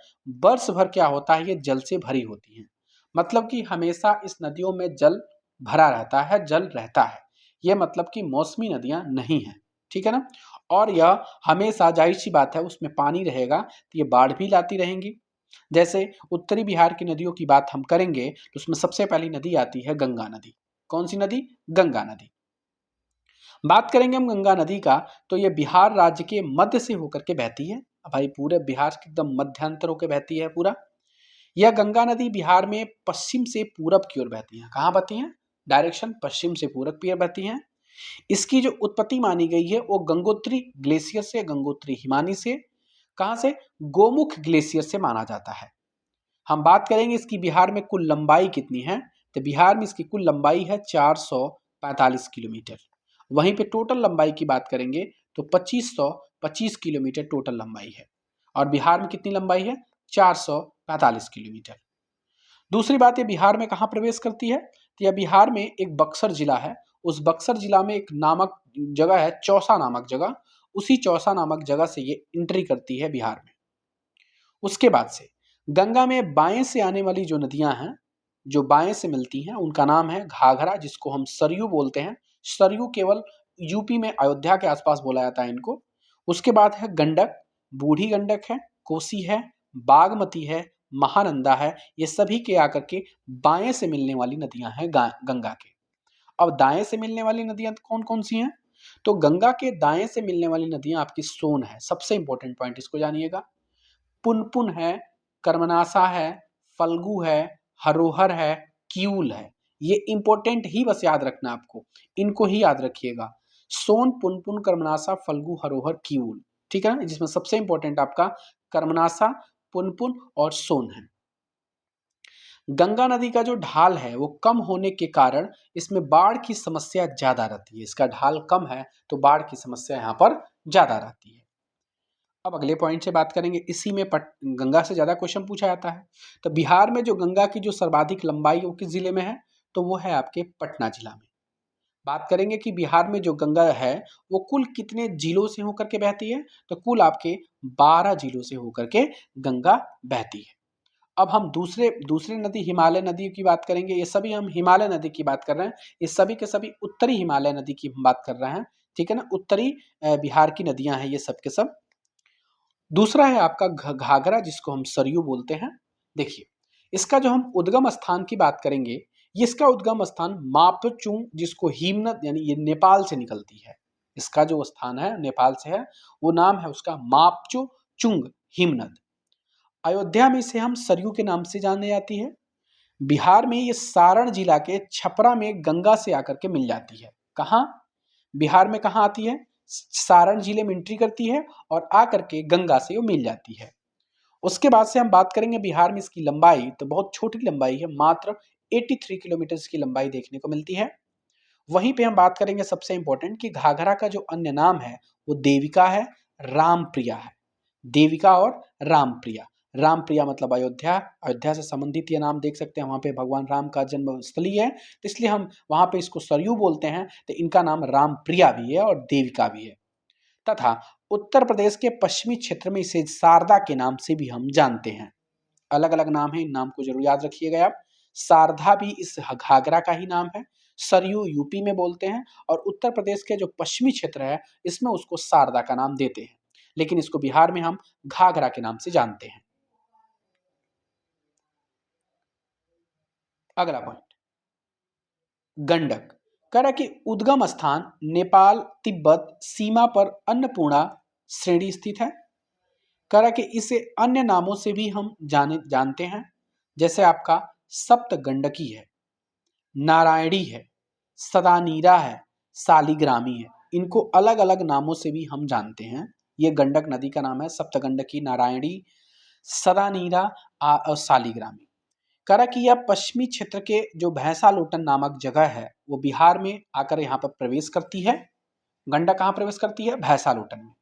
वर्ष भर क्या होता है, ये जल से भरी होती हैं। मतलब कि हमेशा इस नदियों में जल भरा रहता है, जल रहता है। ये मतलब कि मौसमी नदियां नहीं हैं। ठीक है ना? और यह हमेशा, जाहिर सी बात है, उसमें पानी रहेगा तो ये बाढ़ भी लाती रहेंगी। जैसे उत्तरी बिहार की नदियों की बात हम करेंगे तो उसमें सबसे पहली नदी आती है गंगा नदी। कौन सी नदी? गंगा नदी। बात करेंगे हम गंगा नदी का, तो ये बिहार राज्य के मध्य से होकर के बहती है। अब भाई पूरे बिहार के एकदम मध्यांतर होकर बहती है पूरा। यह गंगा नदी बिहार में पश्चिम से पूरब की ओर बहती है। कहाँ बहती है? डायरेक्शन पश्चिम से पूरब की ओर बहती है। इसकी जो उत्पत्ति मानी गई है वो गंगोत्री ग्लेशियर से, गंगोत्री हिमानी से। कहाँ से? गोमुख ग्लेशियर से माना जाता है। हम बात करेंगे इसकी बिहार में कुल लंबाई कितनी है, तो बिहार में इसकी कुल लंबाई है 445 किलोमीटर। वहीं पे टोटल लंबाई की बात करेंगे तो 2525 किलोमीटर टोटल लंबाई है। और बिहार में कितनी लंबाई है? 445 किलोमीटर। दूसरी बात, ये बिहार में कहाँ प्रवेश करती है, तो यह बिहार में एक बक्सर जिला है। उस बक्सर जिला में एक नामक जगह है, चौसा नामक जगह। उसी चौसा नामक जगह से ये एंट्री करती है बिहार में। उसके बाद से गंगा में बाएं से आने वाली जो नदियां हैं, जो बाएं से मिलती हैं, उनका नाम है घाघरा, जिसको हम सरयू बोलते हैं। सरयू केवल यूपी में अयोध्या के आसपास बोला जाता है इनको। उसके बाद है गंडक, बूढ़ी गंडक है, कोसी है, बागमती है, महानंदा है। ये सभी के आकर के बाएं से मिलने वाली नदियां हैं गंगा के। अब दाएं से मिलने वाली नदियां कौन कौन सी हैं? तो गंगा के दाएं से मिलने वाली नदियां आपकी सोन है। सबसे इंपॉर्टेंट पॉइंट इसको जानिएगा। पुनपुन है, कर्मनासा है, फल्गु है, हरोहर है, किऊल है। ये इंपॉर्टेंट ही बस याद रखना आपको, इनको ही याद रखिएगा। सोन, पुनपुन, कर्मनासा, फल्गु, हरोहर, किऊल। ठीक है ना? जिसमें सबसे इंपॉर्टेंट आपका कर्मनासा, पुनपुन और सोन है। गंगा नदी का जो ढाल है वो कम होने के कारण इसमें बाढ़ की समस्या ज्यादा रहती है। इसका ढाल कम है तो बाढ़ की समस्या यहाँ पर ज्यादा रहती है। अब अगले पॉइंट से बात करेंगे। इसी में गंगा से ज्यादा क्वेश्चन पूछा जाता है। तो बिहार में जो गंगा की जो सर्वाधिक लंबाई वो किस जिले में है, तो वो है आपके पटना जिला में। बात करेंगे कि बिहार में जो गंगा है वो कुल कितने जिलों से होकर के बहती है, तो कुल आपके 12 जिलों से होकर के गंगा बहती है। अब हम दूसरे दूसरे नदी हिमालय नदी की बात करेंगे। ये सभी हम हिमालय नदी की बात कर रहे हैं। ये सभी के सभी उत्तरी हिमालय नदी की हम बात कर रहे हैं। ठीक है ना? उत्तरी बिहार की नदियां हैं ये सब के सब। दूसरा है आपका घाघरा, जिसको हम सरयू बोलते हैं। देखिए, इसका जो हम उद्गम स्थान की बात करेंगे, ये इसका उद्गम स्थान मापचू, जिसको हिमनद यानी ये नेपाल से निकलती है। इसका जो स्थान है नेपाल से है, वो नाम है उसका मापचू चुंग हिमनद। अयोध्या में इसे हम सरयू के नाम से जाने जाती है। बिहार में ये सारण जिला के छपरा में गंगा से आकर के मिल जाती है। कहाँ? बिहार में कहाँ आती है? सारण जिले में एंट्री करती है और आकर के गंगा से वो मिल जाती है। उसके बाद से हम बात करेंगे बिहार में इसकी लंबाई, तो बहुत छोटी लंबाई है, मात्र 83 किलोमीटर की लंबाई देखने को मिलती है। वहीं पे हम बात करेंगे सबसे इंपॉर्टेंट कि घाघरा का जो अन्य नाम है वो देविका है, रामप्रिया है। देविका और रामप्रिया। रामप्रिया मतलब अयोध्या, अयोध्या से संबंधित ये नाम देख सकते हैं। वहां पे भगवान राम का जन्म स्थली है, तो इसलिए हम वहां पे इसको सरयू बोलते हैं। तो इनका नाम रामप्रिया भी है और देविका भी है। तथा उत्तर प्रदेश के पश्चिमी क्षेत्र में इसे शारदा के नाम से भी हम जानते हैं। अलग अलग नाम है, इन नाम को जरूर याद रखिएगा आप। शारदा भी इस घाघरा का ही नाम है। सरयू यूपी में बोलते हैं और उत्तर प्रदेश के जो पश्चिमी क्षेत्र है इसमें उसको शारदा का नाम देते हैं। लेकिन इसको बिहार में हम घाघरा के नाम से जानते हैं। अगला पॉइंट, गंडक। कह रहा कि उद्गम स्थान नेपाल तिब्बत सीमा पर अन्नपूर्णा श्रेणी स्थित है। कह रहा कि इसे अन्य नामों से भी हम जानते हैं, जैसे आपका सप्त गंडकी है, नारायणी है, सदानीरा है, सालिग्रामी है। इनको अलग अलग नामों से भी हम जानते हैं। ये गंडक नदी का नाम है सप्तगंडकी, नारायणी, सदानीरा और सालिग्रामी। कह रहा कि यह पश्चिमी क्षेत्र के जो भैंसालोटन नामक जगह है वो बिहार में आकर यहाँ पर प्रवेश करती है। गंडक कहाँ प्रवेश करती है? भैंसालोटन में।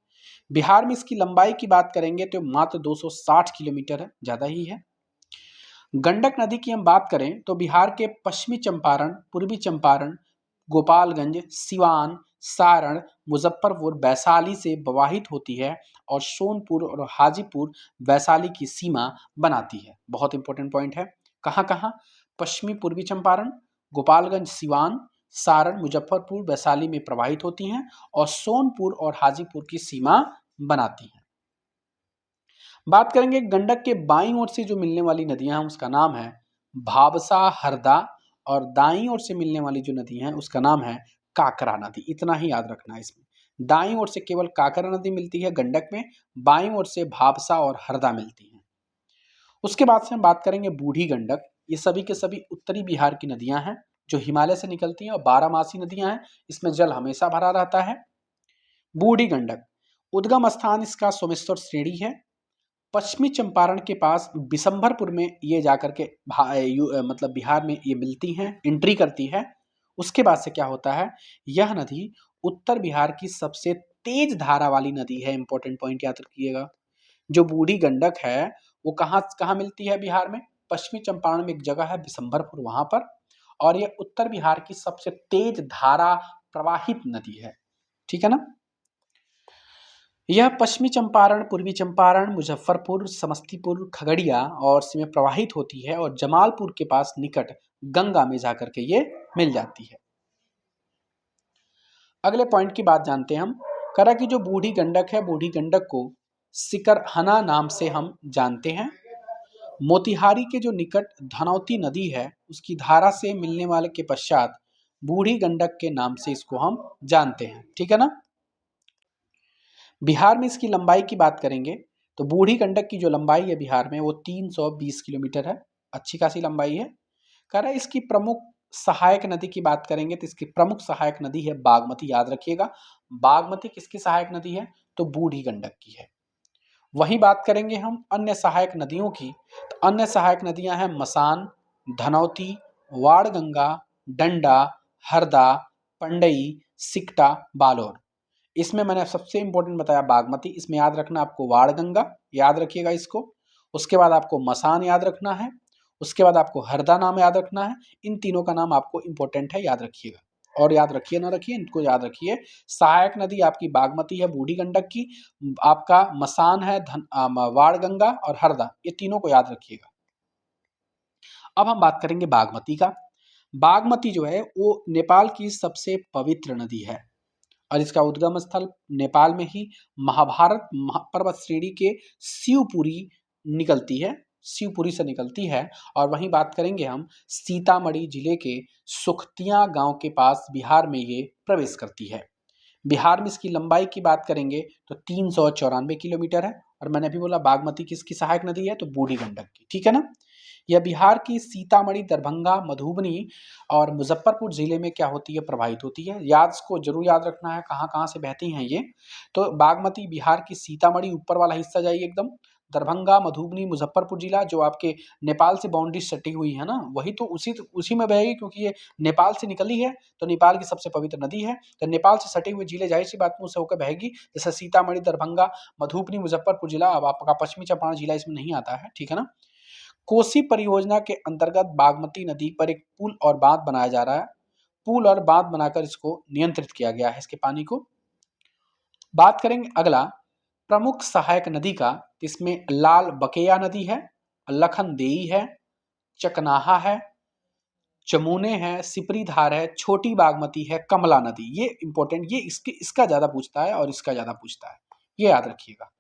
बिहार में इसकी लंबाई की बात करेंगे तो मात्र 260 किलोमीटर है, ज़्यादा ही है। गंडक नदी की हम बात करें तो बिहार के पश्चिमी चंपारण, पूर्वी चंपारण, गोपालगंज, सिवान, सारण, मुजफ्फरपुर, वैशाली से प्रवाहित होती है और सोनपुर और हाजीपुर वैशाली की सीमा बनाती है। बहुत इंपॉर्टेंट पॉइंट है। कहाँ कहाँ? पश्चिमी पूर्वी चंपारण, गोपालगंज, सिवान, सारण, मुजफ्फरपुर, वैशाली में प्रवाहित होती हैं और सोनपुर और हाजीपुर की सीमा बनाती हैं। बात करेंगे गंडक के बाईं ओर से जो मिलने वाली नदियां हैं उसका नाम है भावसा, हरदा, और दाईं ओर से मिलने वाली जो नदी है उसका नाम है काकरा नदी। इतना ही याद रखना है इसमें। दाईं ओर से केवल काकरा नदी मिलती है गंडक में, बाईं ओर से भावसा और हरदा मिलती है। उसके बाद से हम बात करेंगे बूढ़ी गंडक। ये सभी के सभी उत्तरी बिहार की नदियां हैं जो हिमालय से निकलती हैं और 12 मासी नदियां हैं। इसमें जल हमेशा भरा रहता है। बूढ़ी गंडक उद्गम स्थान इसका सोमेश्वर श्रेणी है। पश्चिमी चंपारण के पास बिशंभरपुर में ये जाकर के मतलब बिहार में ये मिलती हैं, एंट्री करती है। उसके बाद से क्या होता है, यह नदी उत्तर बिहार की सबसे तेज धारा वाली नदी है। इंपॉर्टेंट पॉइंट याद रखिएगा। जो बूढ़ी गंडक है वो कहाँ कहाँ मिलती है बिहार में? पश्चिमी चंपारण में एक जगह है बिशंभरपुर, वहां पर। और यह उत्तर बिहार की सबसे तेज धारा प्रवाहित नदी है। ठीक है ना। यह पश्चिमी चंपारण, पूर्वी चंपारण, मुजफ्फरपुर, समस्तीपुर, खगड़िया और में प्रवाहित होती है और जमालपुर के पास निकट गंगा में जाकर के ये मिल जाती है। अगले पॉइंट की बात जानते हैं हम। करा कि जो बूढ़ी गंडक है, बूढ़ी गंडक को सिकरहना नाम से हम जानते हैं। मोतिहारी के जो निकट धनौती नदी है उसकी धारा से मिलने वाले के पश्चात बूढ़ी गंडक के नाम से इसको हम जानते हैं। ठीक है ना। बिहार में इसकी लंबाई की बात करेंगे तो बूढ़ी गंडक की जो लंबाई है बिहार में वो 320 किलोमीटर है। अच्छी खासी लंबाई है। कह रहा है इसकी प्रमुख सहायक नदी की बात करेंगे तो इसकी प्रमुख सहायक नदी है बागमती। याद रखिएगा, बागमती किसकी सहायक नदी है? तो बूढ़ी गंडक की है। वहीं बात करेंगे हम अन्य सहायक नदियों की, तो अन्य सहायक नदियां हैं मसान, धनौती, वाड़गंगा, डंडा, हरदा, पंडई, सिकटा, बालोर। इसमें मैंने सबसे इंपॉर्टेंट बताया बागमती। इसमें याद रखना आपको वाड़गंगा, याद रखिएगा इसको। उसके बाद आपको मसान याद रखना है। उसके बाद आपको हरदा नाम याद रखना है। इन तीनों का नाम आपको इंपॉर्टेंट है, याद रखिएगा। और याद रखिए ना रखिए, इनको याद रखिए। सहायक नदी आपकी बागमती है बूढ़ी गंडक की, आपका मसान है वाड़गंगा और हरदा, ये तीनों को याद रखिएगा। अब हम बात करेंगे बागमती का। बागमती जो है वो नेपाल की सबसे पवित्र नदी है और इसका उद्गम स्थल नेपाल में ही महाभारत पर्वत श्रेणी के शिवपुरी निकलती है, शिवपुरी से निकलती है। और वहीं बात करेंगे हम सीतामढ़ी जिले के सुखतिया गांव के पास बिहार में ये प्रवेश करती है। बिहार में इसकी लंबाई की बात करेंगे तो 394 किलोमीटर है। और मैंने अभी बोला बागमती किसकी सहायक नदी है? तो बूढ़ी गंडक की। ठीक है ना। यह बिहार की सीतामढ़ी, दरभंगा, मधुबनी और मुजफ्फरपुर जिले में क्या होती है? प्रवाहित होती है। याद को जरूर याद रखना है कहाँ कहाँ से बहती हैं ये। तो बागमती बिहार की सीतामढ़ी ऊपर वाला हिस्सा जाइए एकदम, दरभंगा, मधुबनी, मुजफ्फरपुर जिला जो आपके नेपाल से बाउंड्री सटी हुई है ना, वही तो उसी में बहेगी क्योंकि ये नेपाल से निकली है। तो नेपाल की सबसे पवित्र नदी है। तो नेपाल से सटे हुए जिले जाहिर सी बात में उसे होकर बहेगी। जैसे सीतामढ़ी, दरभंगा, मधुबनी, मुजफ्फरपुर जिला। अब आपका पश्चिमी चंपारण जिला इसमें नहीं आता है। ठीक है ना। कोसी परियोजना के अंतर्गत बागमती नदी पर एक पुल और बांध बनाया जा रहा है। पुल और बांध बनाकर इसको नियंत्रित किया गया है, इसके पानी को। बात करेंगे अगला प्रमुख सहायक नदी का, इसमें लाल बकेया नदी है, लखनदेई है, चकनाहा है, चमूने है, सिपरीधार है, छोटी बागमती है, कमला नदी। ये इंपॉर्टेंट, ये इसका ज्यादा पूछता है और इसका ज्यादा पूछता है। ये याद रखिएगा।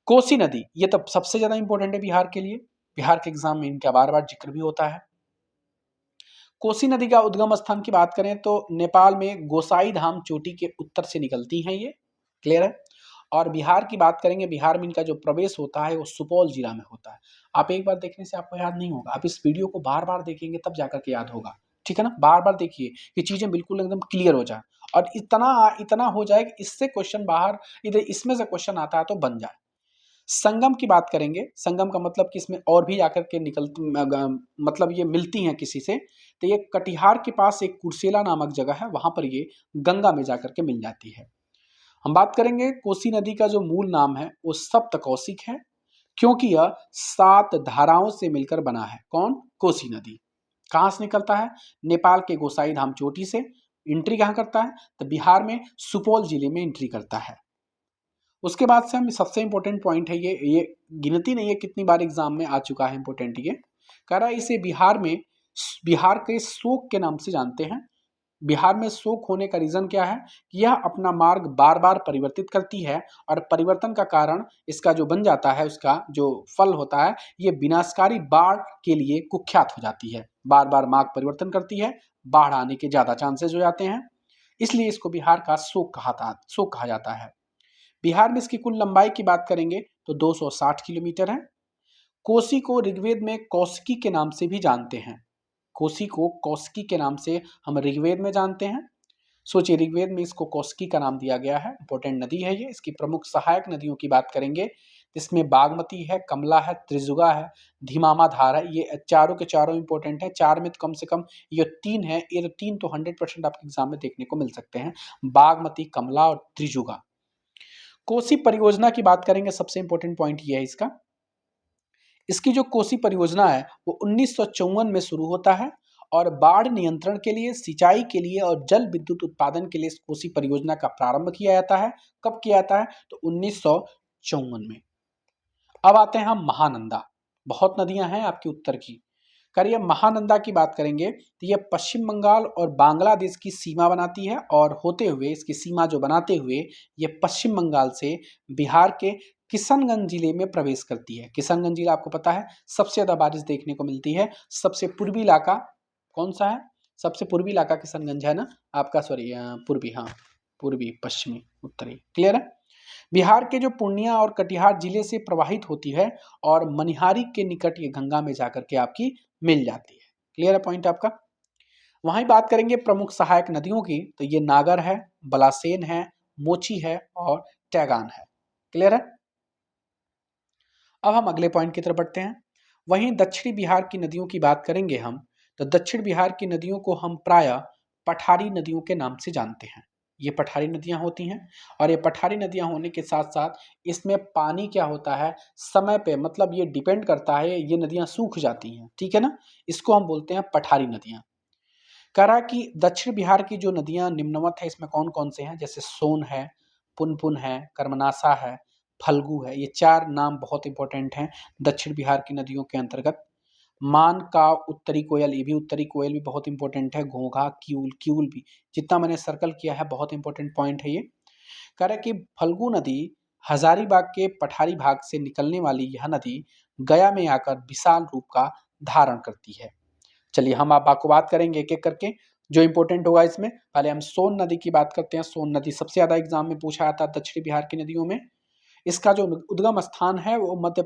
कोसी नदी, ये तो सबसे ज्यादा इंपॉर्टेंट है बिहार के लिए, बिहार के एग्जाम में इनका बार बार जिक्र भी होता है। कोसी नदी का उद्गम स्थान की बात करें तो नेपाल में गोसाई धाम चोटी के उत्तर से निकलती हैं ये, क्लियर है। और बिहार की बात करेंगे, बिहार में इनका जो प्रवेश होता है वो सुपौल जिला में होता है। आप एक बार देखने से आपको याद नहीं होगा, आप इस वीडियो को बार बार देखेंगे तब जाकर के याद होगा, ठीक है ना। बार बार देखिए कि चीजें बिल्कुल एकदम क्लियर हो जाए, और इतना इतना हो जाए कि इससे क्वेश्चन बाहर, इधर इसमें से क्वेश्चन आता है तो बन जाए। संगम की बात करेंगे, संगम का मतलब कि इसमें और भी आकर के निकलती, मतलब ये मिलती हैं किसी से, तो ये कटिहार के पास एक कुर्सेला नामक जगह है, वहां पर ये गंगा में जाकर के मिल जाती है। हम बात करेंगे कोसी नदी का जो मूल नाम है वो सप्तकोशिक है, क्योंकि यह 7 धाराओं से मिलकर बना है। कौन? कोसी नदी। कहां से निकलता है? नेपाल के गोसाई धाम चोटी से। एंट्री कहां करता है? तो बिहार में सुपौल जिले में एंट्री करता है। उसके बाद से हम सबसे इंपॉर्टेंट पॉइंट है ये गिनती नहीं है कितनी बार एग्जाम में आ चुका है इंपॉर्टेंट, ये कह रहा है इसे बिहार में, बिहार के शोक के नाम से जानते हैं। बिहार में शोक होने का रीजन क्या है कि यह अपना मार्ग बार बार परिवर्तित करती है, और परिवर्तन का कारण इसका जो बन जाता है, उसका जो फल होता है, ये विनाशकारी बाढ़ के लिए कुख्यात हो जाती है। बार बार मार्ग परिवर्तन करती है, बाढ़ आने के ज्यादा चांसेस हो जाते हैं, इसलिए इसको बिहार का शोक कहा जाता है। बिहार में इसकी कुल लंबाई की बात करेंगे तो 260 किलोमीटर है। कोसी को ऋग्वेद में कौशिकी के नाम से भी जानते हैं। कोसी को कौशिकी के नाम से हम ऋग्वेद में जानते हैं। सोचिए, ऋग्वेद में इसको कौशिकी का नाम दिया गया है, इंपॉर्टेंट नदी है ये। इसकी प्रमुख सहायक नदियों की बात करेंगे, इसमें बागमती है, कमला है, त्रिजुगा है, धीमामा धार है। ये चारों के चारों इंपॉर्टेंट है। चार में तो कम से कम ये तीन है, ये तीन तो 100% आपके एग्जाम में देखने को मिल सकते हैं, बागमती, कमला और त्रिजुगा। कोसी परियोजना की बात करेंगे, सबसे इंपॉर्टेंट पॉइंट ये है इसका, इसकी जो कोसी परियोजना है वो 1954 में शुरू होता है, और बाढ़ नियंत्रण के लिए, सिंचाई के लिए और जल विद्युत उत्पादन के लिए इस कोसी परियोजना का प्रारंभ किया जाता है। कब किया जाता है? तो 1954 में। अब आते हैं हम महानंदा। बहुत नदियां हैं आपकी उत्तर की। करिए महानंदा की बात करेंगे तो यह पश्चिम बंगाल और बांग्लादेश की सीमा बनाती है, और होते हुए इसकी सीमा जो बनाते हुए ये पश्चिम बंगाल से बिहार के किशनगंज जिले में प्रवेश करती है। किशनगंज जिला आपको पता है सबसे ज्यादा बारिश देखने को मिलती है। सबसे पूर्वी इलाका कौन सा है? सबसे पूर्वी इलाका किशनगंज है ना आपका, सॉरी पूर्वी, हाँ पूर्वी, पश्चिमी, उत्तरी, क्लियर है। बिहार के जो पूर्णिया और कटिहार जिले से प्रवाहित होती है, और मनिहारी के निकट ये गंगा में जाकर के आपकी मिल जाती है। क्लियर है पॉइंट आपका। वहीं बात करेंगे प्रमुख सहायक नदियों की, तो ये नागर है, बलासेन है, मोची है और टैगान है। क्लियर है। अब हम अगले पॉइंट की तरफ बढ़ते हैं। वहीं दक्षिणी बिहार की नदियों की बात करेंगे हम, तो दक्षिण बिहार की नदियों को हम प्रायः पठारी नदियों के नाम से जानते हैं। ये पठारी नदियां होती हैं, और ये पठारी नदियां होने के साथ साथ इसमें पानी क्या होता है, समय पे, मतलब ये डिपेंड करता है, ये नदियां सूख जाती हैं, ठीक है ना, इसको हम बोलते हैं पठारी नदियां। कह रहा कि दक्षिण बिहार की जो नदियां निम्नवत है, इसमें कौन कौन से हैं, जैसे सोन है, पुनपुन है, कर्मनासा है, फल्गु है। ये चार नाम बहुत इंपॉर्टेंट हैं दक्षिण बिहार की नदियों के अंतर्गत। मान का उत्तरी कोयल, ये भी उत्तरी कोयल भी बहुत इंपॉर्टेंट है। घोघा, क्यूल, क्यूल भी, जितना मैंने सर्कल किया है बहुत इंपॉर्टेंट पॉइंट है ये। कह रहा है कि फल्गु नदी हजारीबाग के पठारी भाग से निकलने वाली यह नदी गया में आकर विशाल रूप का धारण करती है। चलिए हम आप आपको बात करेंगे एक एक करके जो इंपॉर्टेंट होगा इसमें। पहले हम सोन नदी की बात करते हैं। सोन नदी सबसे ज्यादा एग्जाम में पूछा जाता है दक्षिणी बिहार की नदियों में। इसका जो उद्गम स्थान है वो मध्य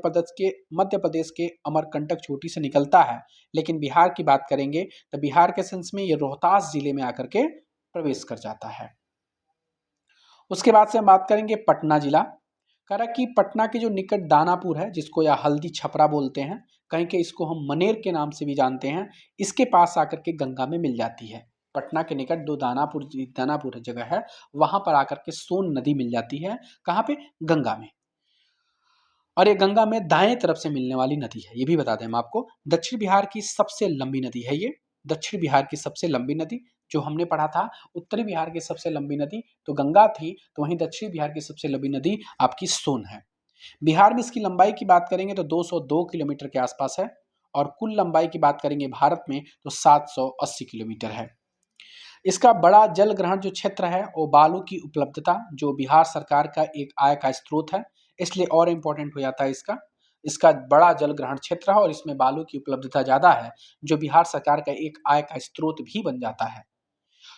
प्रदेश के अमरकंटक चोटी से निकलता है, लेकिन बिहार की बात करेंगे तो बिहार के सेंस में ये रोहतास जिले में आकर के प्रवेश कर जाता है। उसके बाद से हम बात करेंगे पटना जिला। कह रहा कि पटना के जो निकट दानापुर है, जिसको या हल्दी छपरा बोलते हैं, कहीं के इसको हम मनेर के नाम से भी जानते हैं, इसके पास आकर के गंगा में मिल जाती है। पटना के निकट दो दानापुर जगह है, वहां पर आकर के सोन नदी मिल जाती है। कहाँ पे? गंगा में। और ये गंगा में दाएं तरफ से मिलने वाली नदी है, ये भी बता दें हम आपको। दक्षिण बिहार की सबसे लंबी नदी है ये। दक्षिण बिहार की सबसे लंबी नदी, जो हमने पढ़ा था उत्तरी बिहार की सबसे लंबी नदी तो गंगा थी, तो वहीं दक्षिण बिहार की सबसे लंबी नदी आपकी सोन है। बिहार में इसकी लंबाई की बात करेंगे तो 202 किलोमीटर के आसपास है, और कुल लंबाई की बात करेंगे भारत में तो 780 किलोमीटर है। इसका बड़ा जल ग्रहण जो क्षेत्र है वो बालू की उपलब्धता जो बिहार सरकार का एक आय का स्रोत है, इसलिए और इम्पोर्टेंट हो जाता है इसका। इसका बड़ा जल ग्रहण क्षेत्र है और इसमें बालू की उपलब्धता ज़्यादा है, जो बिहार सरकार का एक आय का स्रोत भी बन जाता है।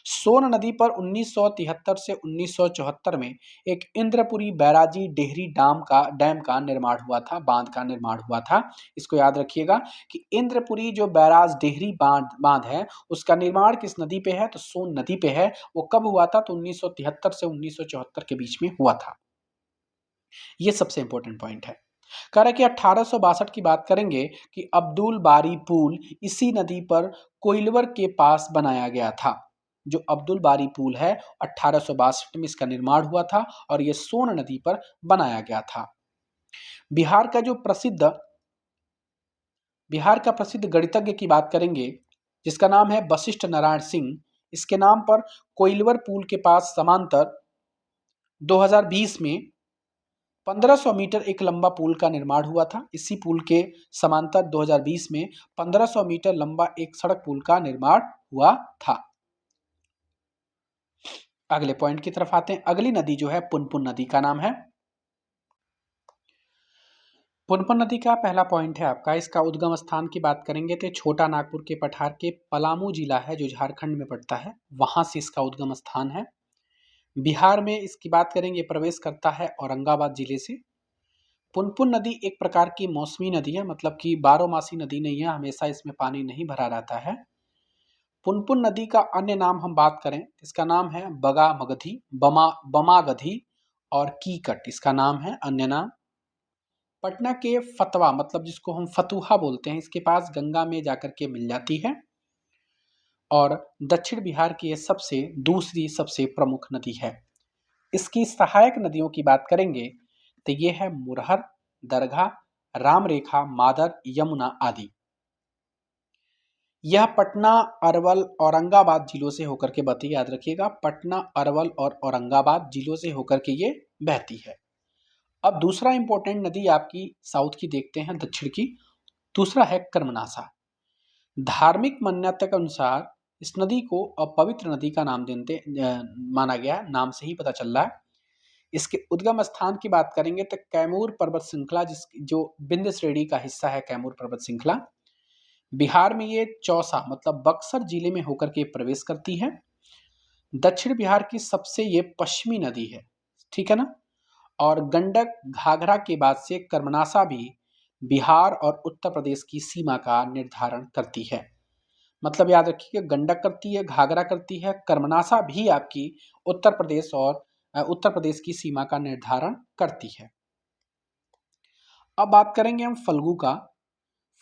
सोन नदी पर 1973 से 1974 में एक इंद्रपुरी बैराजी डेहरी डैम का निर्माण हुआ था, बांध का निर्माण हुआ था। इसको याद रखिएगा कि इंद्रपुरी जो बैराज डेहरी बांध बांध है, उसका निर्माण किस नदी पे है? तो सोन नदी पे है। वो कब हुआ था? तो 1973 से 1974 के बीच में हुआ था। ये सबसे इंपॉर्टेंट पॉइंट है। कह रहा है कि 1862 की बात करेंगे कि अब्दुल बारी पुल इसी नदी पर कोइलवर के पास बनाया गया था। जो अब्दुल बारी पुल है 1862 में इसका निर्माण हुआ था और यह सोन नदी पर बनाया गया था। बिहार का जो प्रसिद्ध बिहार का प्रसिद्ध गणितज्ञ की बात करेंगे जिसका नाम है वशिष्ठ नारायण सिंह। इसके नाम पर कोइलवर पुल के पास समांतर 2020 में 1500 मीटर एक लंबा पुल का निर्माण हुआ था। इसी पुल के समांतर 2020 में 1500 मीटर लंबा एक सड़क पुल का निर्माण हुआ था। अगले पॉइंट की तरफ आते हैं। अगली नदी जो है पुनपुन नदी का नाम है। पुनपुन नदी का पहला पॉइंट है आपका, इसका उद्गम स्थान की बात करेंगे तो छोटा नागपुर के पठार के पलामू जिला है जो झारखंड में पड़ता है, वहां से इसका उद्गम स्थान है। बिहार में इसकी बात करेंगे प्रवेश करता है औरंगाबाद जिले से। पुनपुन नदी एक प्रकार की मौसमी नदी है, मतलब कि बारहमासी नदी नहीं है, हमेशा इसमें पानी नहीं भरा रहता है। पुनपुन नदी का अन्य नाम हम बात करें, इसका नाम है बगामगधी, बमागधी और कीकट, इसका नाम है अन्य नाम। पटना के फतवा, मतलब जिसको हम फतुहा बोलते हैं, इसके पास गंगा में जाकर के मिल जाती है और दक्षिण बिहार की ये दूसरी सबसे प्रमुख नदी है। इसकी सहायक नदियों की बात करेंगे तो ये है मुरहर, दरघा, रामरेखा, मादर, यमुना आदि। यह पटना, अरवल, औरंगाबाद जिलों से होकर के बहती है, याद रखिएगा, पटना, अरवल और औरंगाबाद जिलों से होकर के ये बहती है। अब दूसरा इंपॉर्टेंट नदी आपकी साउथ की देखते हैं, दक्षिण की। दूसरा है कर्मनासा। धार्मिक मान्यता के अनुसार इस नदी को अपवित्र नदी का नाम माना गया, नाम से ही पता चल रहा है। इसके उद्गम स्थान की बात करेंगे तो कैमूर पर्वत श्रृंखला, जो विंध्य श्रेणी का हिस्सा है, कैमूर पर्वत श्रृंखला। बिहार में ये चौसा मतलब बक्सर जिले में होकर के प्रवेश करती है। दक्षिण बिहार की सबसे ये पश्चिमी नदी है, ठीक है ना। और गंडक घाघरा के बाद से कर्मनासा भी बिहार और उत्तर प्रदेश की सीमा का निर्धारण करती है। मतलब याद रखिए, गंडक करती है, घाघरा करती है, कर्मनासा भी आपकी उत्तर प्रदेश की सीमा का निर्धारण करती है। अब बात करेंगे हम फल्गु का।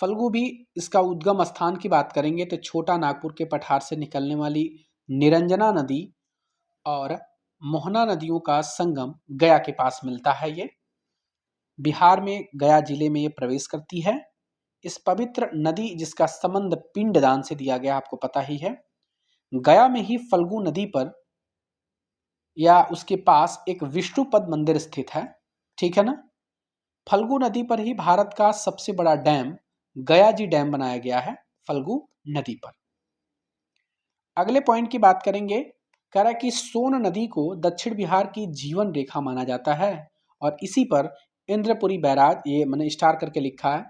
फल्गु भी, इसका उद्गम स्थान की बात करेंगे तो छोटा नागपुर के पठार से निकलने वाली निरंजना नदी और मोहना नदियों का संगम गया के पास मिलता है। ये बिहार में गया जिले में ये प्रवेश करती है। इस पवित्र नदी जिसका संबंध पिंडदान से दिया गया, आपको पता ही है। गया में ही फल्गु नदी पर या उसके पास एक विष्णुपद मंदिर स्थित है, ठीक है ना। फल्गु नदी पर ही भारत का सबसे बड़ा डैम गया जी डैम बनाया गया है, फल्गु नदी पर। अगले पॉइंट की बात करेंगे, कह रहा है कि सोन नदी को दक्षिण बिहार की जीवन रेखा माना जाता है और इसी पर इंद्रपुरी बैराज, ये मैंने स्टार करके लिखा है,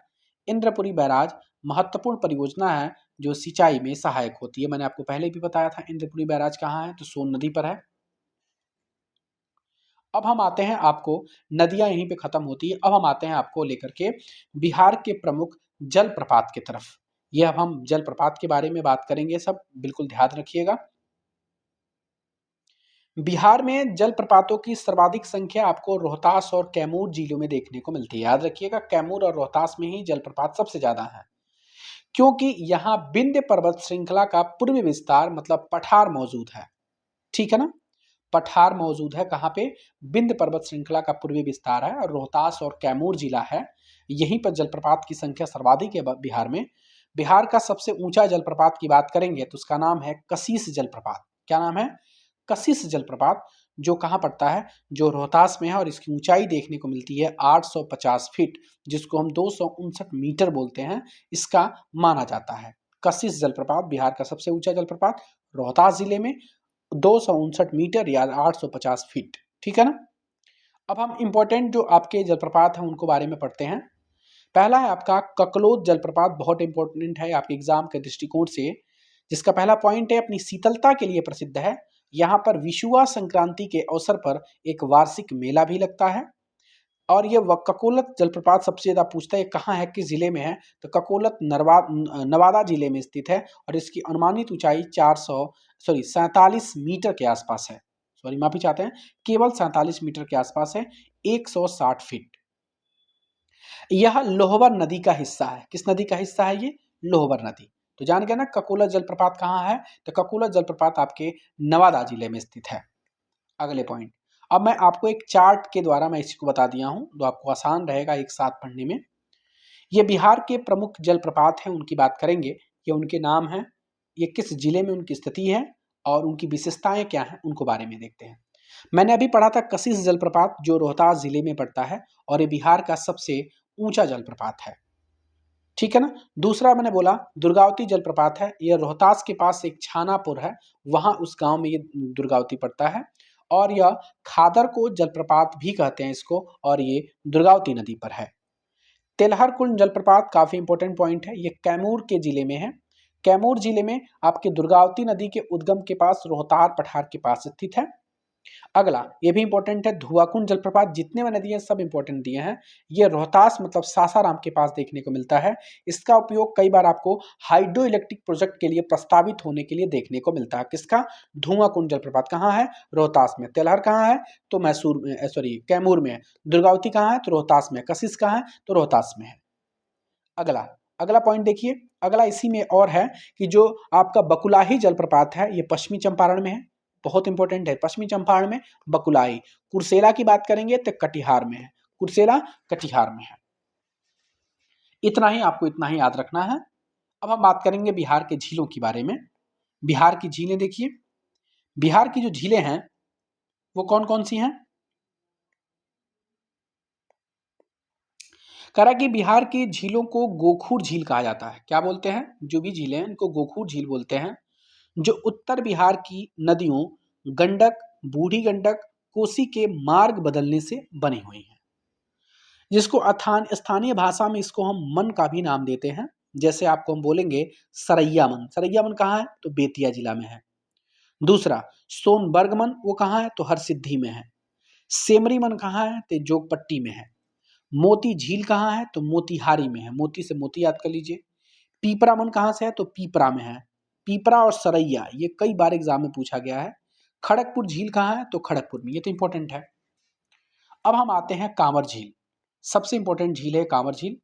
इंद्रपुरी बैराज महत्वपूर्ण परियोजना है जो सिंचाई में सहायक होती है। मैंने आपको पहले भी बताया था इंद्रपुरी बैराज कहाँ है, तो सोन नदी पर है। अब हम आते हैं, आपको नदियां यहीं पे खत्म होती है, अब हम आते हैं आपको लेकर के बिहार के प्रमुख जलप्रपात की तरफ। ये अब हम जलप्रपात के बारे में बात करेंगे, सब बिल्कुल ध्यान रखिएगा। बिहार में जलप्रपातों की सर्वाधिक संख्या आपको रोहतास और कैमूर जिलों में देखने को मिलती है। याद रखिएगा, कैमूर और रोहतास में ही जलप्रपात सबसे ज्यादा है, क्योंकि यहाँ विंध्य पर्वत श्रृंखला का पूर्वी विस्तार मतलब पठार मौजूद है, ठीक है ना। पठार मौजूद है कहाँ पे? विंध्य पर्वत श्रृंखला का पूर्वी विस्तार है और रोहतास और कैमूर जिला है, यहीं पर जलप्रपात की संख्या सर्वाधिक है बिहार में। बिहार का सबसे ऊंचा जलप्रपात की बात करेंगे तो उसका नाम है कशीस जलप्रपात। क्या नाम है? कशीस जलप्रपात, जो कहाँ पड़ता है? जो रोहतास में है और इसकी ऊंचाई देखने को मिलती है 850 फीट, जिसको हम 259 मीटर बोलते हैं, इसका माना जाता है। कशीस जलप्रपात बिहार का सबसे ऊंचा जलप्रपात रोहतास जिले में 259 मीटर या 850 फीट। ठीक है ना। अब हम इंपॉर्टेंट जो आपके जलप्रपात हैं उनको बारे में पढ़ते हैं। पहला है आपका ककलोद जलप्रपात, बहुत इंपॉर्टेंट है आपके एग्जाम के दृष्टिकोण से, जिसका पहला पॉइंट है अपनी शीतलता के लिए प्रसिद्ध है। यहाँ पर विषुआ संक्रांति के अवसर पर एक वार्षिक मेला भी लगता है। और ये ककोलत जलप्रपात सबसे ज्यादा पूछता है कहाँ है, किस जिले में है, तो ककोलत नवादा जिले में स्थित है और इसकी अनुमानित ऊंचाई 47 मीटर के आसपास है। सॉरी माफी चाहते हैं, केवल 47 मीटर के आसपास है, 160 फीट। यह लोहबर नदी का हिस्सा है। किस नदी का हिस्सा है ये? लोहबर नदी। तो जान गया ना ककोलत जलप्रपात कहाँ है, तो ककोलत जलप्रपात आपके नवादा जिले में स्थित है। अगले पॉइंट, अब मैं आपको एक चार्ट के द्वारा मैं इसको बता दिया हूं तो आपको आसान रहेगा एक साथ पढ़ने में। ये बिहार के प्रमुख जलप्रपात हैं, उनकी बात करेंगे, ये उनके नाम हैं, ये किस जिले में उनकी स्थिति है और उनकी विशेषताएं क्या हैं उनको बारे में देखते हैं। मैंने अभी पढ़ा था कशिश जलप्रपात जो रोहतास जिले में पड़ता है और ये बिहार का सबसे ऊंचा जलप्रपात है। ठीक है ना। दूसरा मैंने बोला दुर्गावती जलप्रपात है, यह रोहतास के पास एक छानापुर है, वहां उस गांव में ये दुर्गावती पड़ता है और यह खादर को जलप्रपात भी कहते हैं इसको, और ये दुर्गावती नदी पर है। तेलहर कुंड जलप्रपात काफी इंपॉर्टेंट पॉइंट है, ये कैमूर के जिले में है। कैमूर जिले में आपके दुर्गावती नदी के उद्गम के पास रोहतार पठार के पास स्थित है। अगला ये भी इंपॉर्टेंट है, धुआकुंड जलप्रपात, जितने मैंने दिए सब इंपॉर्टेंट दिए हैं। ये रोहतास मतलब सासाराम के पास देखने को मिलता है। इसका उपयोग कई बार आपको हाइड्रो इलेक्ट्रिक प्रोजेक्ट के लिए प्रस्तावित होने के लिए देखने को मिलता है। किसका? धुआकुंड जलप्रपात कहाँ है? रोहतास में। तेलहर कहाँ है? तो मैसूर में, सॉरी कैमूर में है। दुर्गावती कहाँ है? तो रोहतास में। कशिश कहाँ है? तो रोहतास में है। अगला अगला पॉइंट देखिए, अगला इसी में और है कि जो आपका बकुलाही जलप्रपात है ये पश्चिमी चंपारण में है, बहुत इंपॉर्टेंट है। पश्चिमी चंपारण में बकुलाई। कुर्सेला की बात करेंगे तो कटिहार में है, कुर्सेला कटिहार में है। इतना ही आपको इतना ही याद रखना है। अब हम बात करेंगे बिहार के झीलों के बारे में। बिहार की झीलें देखिए, बिहार की जो झीलें हैं वो कौन कौन सी हैं? कह रहा है कि बिहार की झीलों को गोखूर झील कहा जाता है। क्या बोलते हैं? जो भी झीलें हैं इनको गोखूर झील बोलते हैं, जो उत्तर बिहार की नदियों गंडक, बूढ़ी गंडक, कोसी के मार्ग बदलने से बनी हुई है। जिसको स्थानीय भाषा में इसको हम मन का भी नाम देते हैं। जैसे आपको हम बोलेंगे सरैया मन। सरैया मन कहाँ है? तो बेतिया जिला में है। दूसरा सोनबर्ग मन, वो कहाँ है? तो हरसिद्धि में है। सेमरी मन कहाँ है? तो जोगपट्टी में है। मोती झील कहाँ है? तो मोतिहारी में है, मोती से मोती याद कर लीजिए। पीपरा मन कहाँ से है? तो पीपरा में है। पीपरा और सरैया ये कई बार एग्जाम में पूछा गया है। खड़गपुर झील कहाँ है? तो खड़गपुर में, ये तो इंपॉर्टेंट है। अब हम आते हैं कांवर झील। सबसे इंपॉर्टेंट झील है कांवर झील।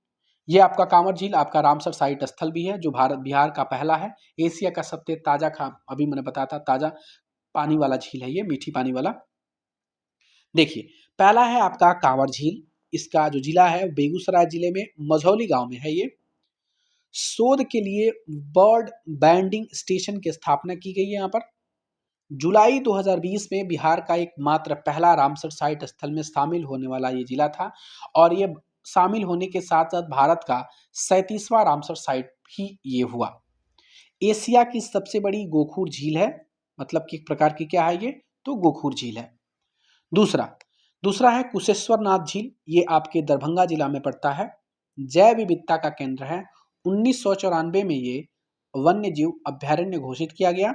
ये आपका कांवर झील आपका रामसर साइट स्थल भी है, जो भारत बिहार का पहला है। एशिया का सबसे ताजा अभी मैंने बताया था ताजा पानी वाला झील है ये, मीठी पानी वाला। देखिए पहला है आपका कांवर झील, इसका जो जिला है बेगूसराय जिले में मझौली गांव में है। ये शोध के लिए बर्ड बैंडिंग स्टेशन की स्थापना की गई है यहाँ पर। जुलाई 2020 में बिहार का एकमात्र पहला रामसर साइट स्थल में शामिल होने वाला ये जिला था और ये शामिल होने के साथ साथ भारत का 37वां रामसर साइट भी ये हुआ। एशिया की सबसे बड़ी गोखूर झील है, मतलब कि एक प्रकार की क्या है ये? तो गोखूर झील है। दूसरा दूसरा है कुशेश्वर नाथ झील, ये आपके दरभंगा जिला में पड़ता है। जैव विविधता का केंद्र है। 1994 में ये वन्य जीव अभ्यारण्य घोषित किया गया।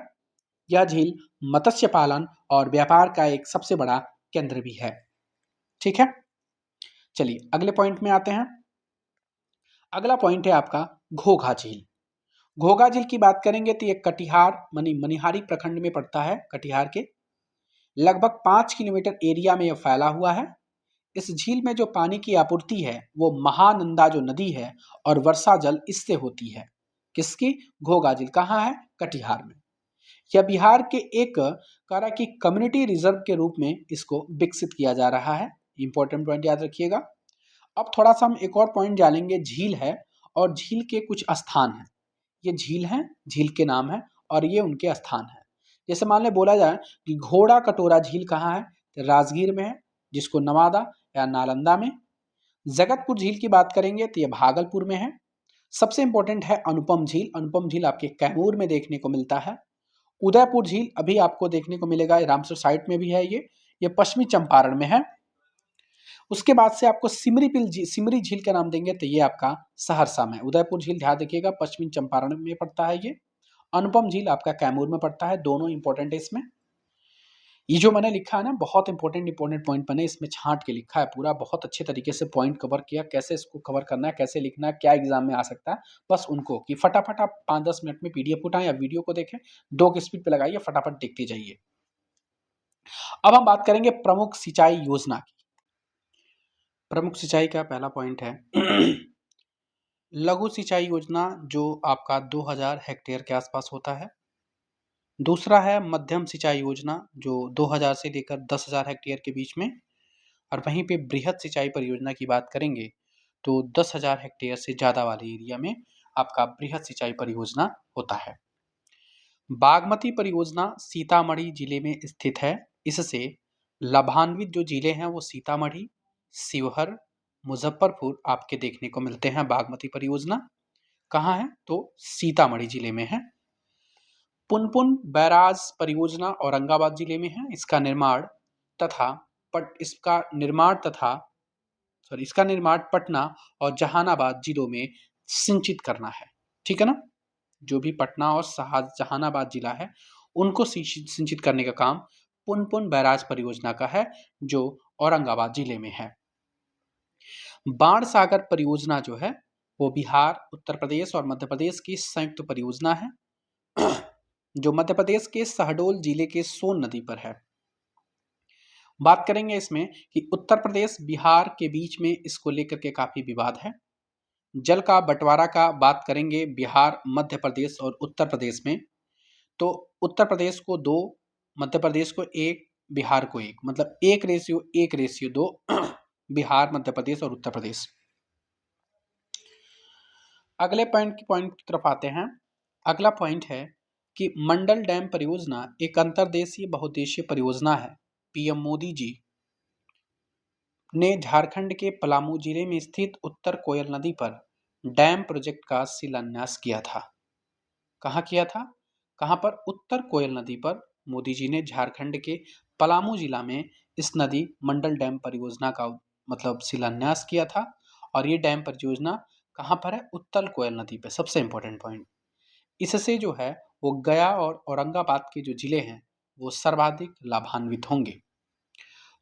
यह झील मत्स्य पालन और व्यापार का एक सबसे बड़ा केंद्र भी है। ठीक है, चलिए अगले पॉइंट में आते हैं। अगला पॉइंट है आपका घोघा झील। घोघा झील की बात करेंगे तो ये कटिहार मनिहारी प्रखंड में पड़ता है। कटिहार के लगभग 5 किलोमीटर एरिया में यह फैला हुआ है। इस झील में जो पानी की आपूर्ति है वो महानंदा जो नदी है और वर्षा जल इससे होती है। किसकी? घोघा झील कहाँ है? कटिहार में। यह बिहार के एक कारा की कम्युनिटी रिजर्व के रूप में इसको विकसित किया जा रहा है। इंपॉर्टेंट पॉइंट याद रखिएगा। अब थोड़ा सा हम एक और पॉइंट जानेंगे। झील है और झील के कुछ स्थान हैं। ये झील हैं, झील के नाम है और ये उनके स्थान है। जैसे मान ले बोला जाए कि घोड़ा कटोरा झील कहाँ है? तो राजगीर में है, जिसको नवादा या नालंदा में। जगतपुर झील की बात करेंगे तो ये भागलपुर में है। सबसे इंपॉर्टेंट है अनुपम झील। अनुपम झील आपके कैमूर में देखने को मिलता है। उदयपुर झील अभी आपको देखने को मिलेगा, रामसर साइट में भी है ये पश्चिमी चंपारण में है। उसके बाद से आपको सिमरी झील का नाम देंगे तो ये आपका सहरसा में। उदयपुर झील ध्यान रखिएगा पश्चिमी चंपारण में पड़ता है ये। अनुपम झील आपका कैमूर में पड़ता है, दोनों इंपॉर्टेंट है इसमें। ये जो मैंने लिखा है ना, बहुत इंपॉर्टेंट पॉइंट मैंने इसमें छांट के लिखा है पूरा, बहुत अच्छे तरीके से पॉइंट कवर किया, कैसे इसको कवर करना है, कैसे लिखना है, क्या एग्जाम में आ सकता है। बस उनको कि फटाफट आप 5-10 मिनट में पीडीएफ उठाएं या वीडियो को देखें, 2 की स्पीड पे लगाइए, फटाफट देखते जाइए। अब हम बात करेंगे प्रमुख सिंचाई योजना की। प्रमुख सिंचाई का पहला पॉइंट है लघु सिंचाई योजना, जो आपका 2000 हेक्टेयर के आसपास होता है। दूसरा है मध्यम सिंचाई योजना, जो 2000 से लेकर 10,000 हेक्टेयर के बीच में। और वहीं पे बृहद सिंचाई परियोजना की बात करेंगे तो 10,000 हेक्टेयर से ज़्यादा वाले एरिया में आपका बृहद सिंचाई परियोजना होता है। बागमती परियोजना सीतामढ़ी जिले में स्थित है। इससे लाभान्वित जो जिले हैं वो सीतामढ़ी, शिवहर, मुजफ्फरपुर आपके देखने को मिलते हैं। बागमती परियोजना कहाँ है तो सीतामढ़ी जिले में है। पुनपुन बैराज परियोजना औरंगाबाद जिले में है। इसका निर्माण पटना और जहानाबाद जिलों में सिंचित करना है। ठीक है ना, जो भी पटना और जहानाबाद जिला है उनको सिंचित करने का काम पुनपुन बैराज परियोजना का है, जो औरंगाबाद जिले में है। बाण सागर परियोजना जो है वो बिहार, उत्तर प्रदेश और मध्य प्रदेश की संयुक्त परियोजना है, जो मध्य प्रदेश के शहडोल जिले के सोन नदी पर है। बात करेंगे इसमें कि उत्तर प्रदेश बिहार के बीच में इसको लेकर के काफी विवाद है। जल का बंटवारा का बात करेंगे बिहार, मध्य प्रदेश और उत्तर प्रदेश में, तो उत्तर प्रदेश को 2, मध्य प्रदेश को 1, बिहार को 1, मतलब 1:1:2 बिहार, मध्य प्रदेश और उत्तर प्रदेश। अगले पॉइंट की तरफ आते हैं। अगला पॉइंट है कि मंडल डैम परियोजना एक अंतर्देशीय बहुउद्देशीय परियोजना है। पीएम मोदी जी ने झारखंड के पलामू जिले में स्थित उत्तर कोयल नदी पर डैम प्रोजेक्ट का शिलान्यास किया था। कहाँ किया था? कहाँ पर? उत्तर कोयल नदी पर मोदी जी ने झारखंड के पलामू जिला में इस नदी मंडल डैम परियोजना का मतलब शिलान्यास किया था। और ये डैम परियोजना कहाँ पर है? उत्तर कोयल नदी पर। सबसे इंपॉर्टेंट पॉइंट, इससे जो है वो गया और औरंगाबाद के जो जिले हैं वो सर्वाधिक लाभान्वित होंगे।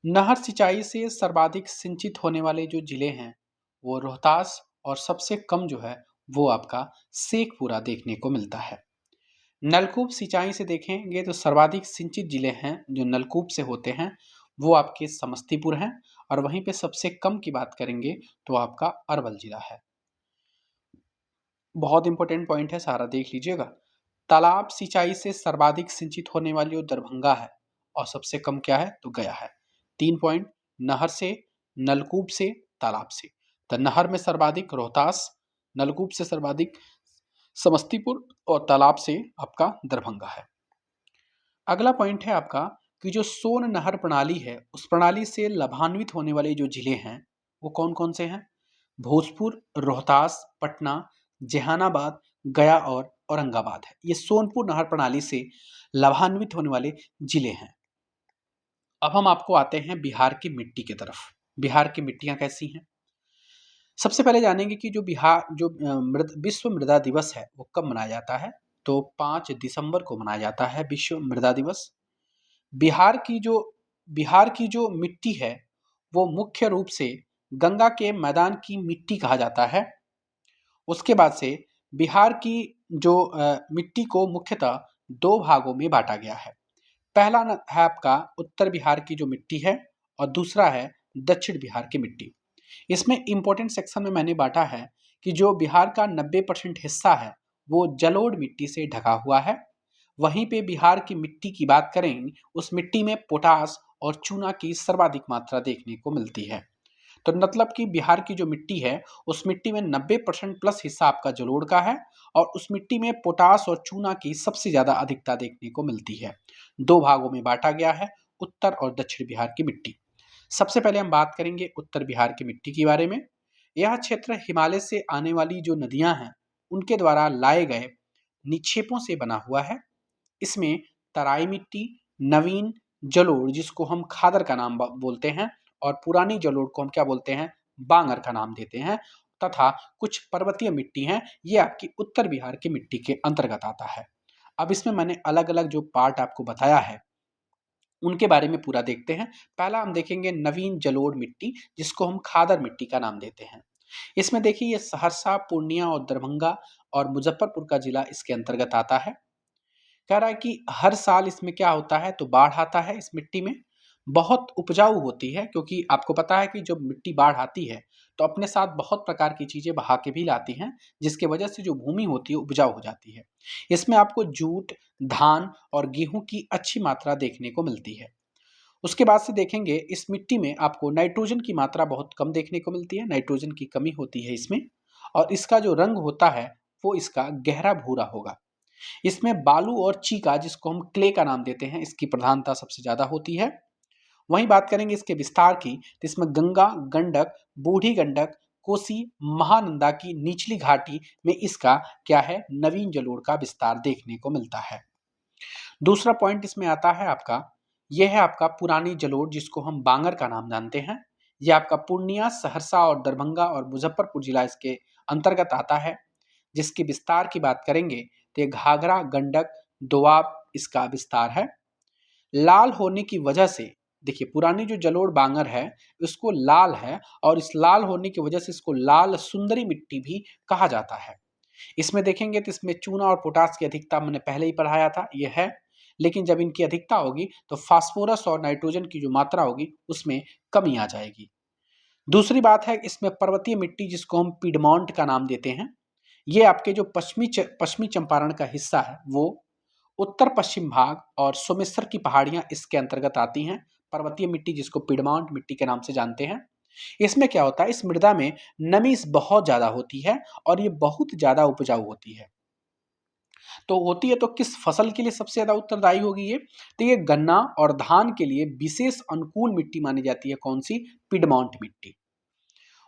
नहर सिंचाई से सर्वाधिक सिंचित होने वाले जो जिले हैं वो रोहतास, और सबसे कम जो है वो आपका शेखपुरा देखने को मिलता है। नलकूप सिंचाई से देखेंगे तो सर्वाधिक सिंचित जिले हैं जो नलकूप से होते हैं वो आपके समस्तीपुर हैं, और वहीं पे सबसे कम की बात करेंगे तो आपका अरवल जिला है। बहुत इंपॉर्टेंट पॉइंट है, सारा देख लीजिएगा। तालाब सिंचाई से सर्वाधिक सिंचित होने वाली वो दरभंगा है, और सबसे कम क्या है तो गया है। 3 पॉइंट, नहर से, नलकूप से, तालाब से। तो नहर में सर्वाधिक रोहतास, नलकूप से सर्वाधिक समस्तीपुर, और तालाब से आपका दरभंगा है। अगला पॉइंट है आपका कि जो सोन नहर प्रणाली है उस प्रणाली से लाभान्वित होने वाले जो जिले हैं वो कौन कौन से हैं? भोजपुर, रोहतास, पटना, जहानाबाद, गया और औरंगाबाद है। ये सोनपुर नहर प्रणाली से लाभान्वित होने वाले जिले हैं। अब हम आपको आते हैं बिहार की मिट्टी की तरफ। बिहार की मिट्टियां कैसी हैं? सबसे पहले जानेंगे कि जो विश्व मृदा दिवस है वो कब मनाया जाता है, तो 5 दिसंबर को मनाया जाता है विश्व मृदा दिवस। बिहार की जो मिट्टी है वो मुख्य रूप से गंगा के मैदान की मिट्टी कहा जाता है। उसके बाद से बिहार की जो मिट्टी को मुख्यतः 2 भागों में बांटा गया है। पहला है आपका उत्तर बिहार की जो मिट्टी है, और दूसरा है दक्षिण बिहार की मिट्टी। इसमें इंपॉर्टेंट सेक्शन में मैंने बांटा है कि जो बिहार का 90% हिस्सा है वो जलोढ़ मिट्टी से ढका हुआ है। वहीं पे बिहार की मिट्टी की बात करें, उस मिट्टी में पोटास और चूना की सर्वाधिक मात्रा देखने को मिलती है। तो मतलब कि बिहार की जो मिट्टी है उस मिट्टी में 90% प्लस हिस्सा आपका जलोढ़ का है, और उस मिट्टी में पोटास और चूना की सबसे ज्यादा अधिकता देखने को मिलती है। 2 भागों में बांटा गया है उत्तर और दक्षिण बिहार की मिट्टी। सबसे पहले हम बात करेंगे उत्तर बिहार की मिट्टी के बारे में। यह क्षेत्र हिमालय से आने वाली जो नदियां हैं उनके द्वारा लाए गए निक्षेपों से बना हुआ है। इसमें तराई मिट्टी, नवीन जलोढ़ जिसको हम खादर का नाम बोलते हैं, और पुरानी जलोढ़ को हम क्या बोलते हैं, बांगर का नाम देते हैं, तथा कुछ पर्वतीय मिट्टी हैं, ये आपकी उत्तर बिहार की मिट्टी के अंतर्गत आता है। अब इसमें मैंने अलग अलग जो पार्ट आपको बताया है उनके बारे में पूरा देखते हैं। पहला हम देखेंगे नवीन जलोढ़ मिट्टी, जिसको हम खादर मिट्टी का नाम देते हैं। इसमें देखिए ये सहरसा, पूर्णिया और दरभंगा और मुजफ्फरपुर का जिला इसके अंतर्गत आता है। कह रहा है कि हर साल इसमें क्या होता है, तो बाढ़ आता है इस मिट्टी में। बहुत उपजाऊ होती है, क्योंकि आपको पता है कि जब मिट्टी बाढ़ आती है तो अपने साथ बहुत प्रकार की चीजें बहा के भी लाती हैं, जिसकी वजह से जो भूमि होती है उपजाऊ हो जाती है। इसमें आपको जूट, धान और गेहूं की अच्छी मात्रा देखने को मिलती है। उसके बाद से देखेंगे इस मिट्टी में आपको नाइट्रोजन की मात्रा बहुत कम देखने को मिलती है, नाइट्रोजन की कमी होती है इसमें। और इसका जो रंग होता है वो इसका गहरा भूरा होगा। इसमें बालू और चीका, जिसको हम क्ले का नाम देते हैं, इसकी प्रधानता सबसे ज्यादा होती है। वहीं बात करेंगे इसके विस्तार की, तो इसमें गंगा, गंडक, बूढ़ी गंडक, कोसी, महानंदा की निचली घाटी में इसका क्या है, नवीन जलोढ़ का विस्तार देखने को मिलता है। दूसरा पॉइंट इसमें आता है आपका, यह है आपका पुरानी जलोढ़, जिसको हम बांगर का नाम जानते हैं। यह आपका पूर्णिया, सहरसा और दरभंगा और मुजफ्फरपुर जिला इसके अंतर्गत आता है। जिसके विस्तार की बात करेंगे तो ये घाघरा, गंडक, दोआब इसका विस्तार है। लाल होने की वजह से, देखिए पुरानी जो जलोढ़ बांगर है उसको लाल है, और इस लाल होने की वजह से इसको लाल सुंदरी मिट्टी भी कहा जाता है। इसमें देखेंगे तो इसमें चूना और पोटास की अधिकता मैंने पहले ही पढ़ाया था, यह है। लेकिन जब इनकी अधिकता होगी तो फास्फोरस और नाइट्रोजन की जो मात्रा होगी उसमें कमी आ जाएगी। दूसरी बात है, इसमें पर्वतीय मिट्टी, जिसको हम पीडमॉन्ट का नाम देते हैं। ये आपके जो पश्चिमी चंपारण का हिस्सा है वो उत्तर पश्चिम भाग और सोमेश्वर की पहाड़ियां इसके अंतर्गत आती हैं। पर्वतीय मिट्टी, जिसको पिडमाउंट मिट्टी के नाम से जानते हैं। इसमें क्या होता है, इस मृदा में नमी बहुत ज्यादा होती है और ये बहुत ज्यादा उपजाऊ होती है। तो होती है तो किस फसल के लिए सबसे ज्यादा उत्तरदायी होगी ये, तो ये गन्ना और धान के लिए विशेष अनुकूल मिट्टी मानी जाती है। कौन सी, पिडमाउंट मिट्टी।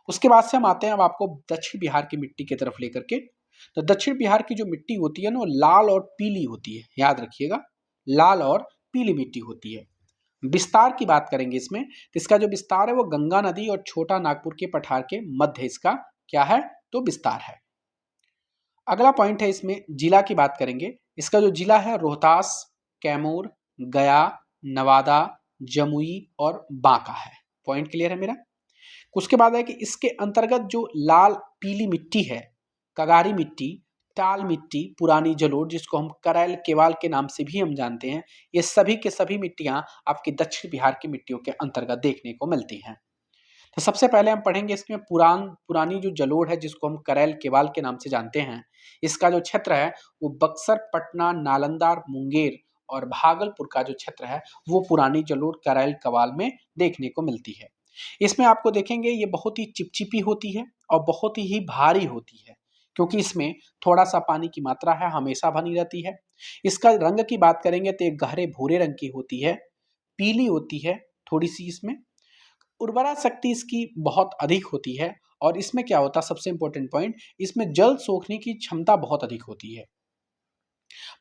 उसके बाद से हम आते हैं अब आपको दक्षिण बिहार की मिट्टी की तरफ लेकर के। तो दक्षिण बिहार की जो मिट्टी होती है ना, वो लाल और पीली होती है, याद रखिएगा, लाल और पीली मिट्टी होती है। विस्तार की बात करेंगे इसमें, तो इसका जो विस्तार है वो गंगा नदी और छोटा नागपुर के पठार के मध्य इसका क्या है, तो विस्तार है। अगला पॉइंट है, इसमें जिला की बात करेंगे। इसका जो जिला है रोहतास, कैमूर, गया, नवादा, जमुई और बांका है। पॉइंट क्लियर है मेरा। उसके बाद है कि इसके अंतर्गत जो लाल पीली मिट्टी है, कगारी मिट्टी, टाल मिट्टी, पुरानी जलोढ़, जिसको हम करैल केवाल के नाम से भी हम जानते हैं, ये सभी के सभी मिट्टियां आपकी दक्षिण बिहार की मिट्टियों के अंतर्गत देखने को मिलती हैं। तो सबसे पहले हम पढ़ेंगे इसमें पुरानी जो जलोढ़ है, जिसको हम करैल केवाल के नाम से जानते हैं। इसका जो क्षेत्र है वो बक्सर, पटना, नालंदा, मुंगेर और भागलपुर का जो क्षेत्र है वो पुरानी जलोढ़ करैल केवाल में देखने को मिलती है। इसमें आपको देखेंगे ये बहुत ही चिपचिपी होती है और बहुत ही भारी होती है, क्योंकि इसमें थोड़ा सा पानी की मात्रा है, हमेशा बनी रहती है। इसका रंग की बात करेंगे तो एक गहरे भूरे रंग की होती है, पीली होती है थोड़ी सी। इसमें उर्वरा शक्ति इसकी बहुत अधिक होती है, और इसमें क्या होता है, सबसे इंपॉर्टेंट पॉइंट, इसमें जल सोखने की क्षमता बहुत अधिक होती है।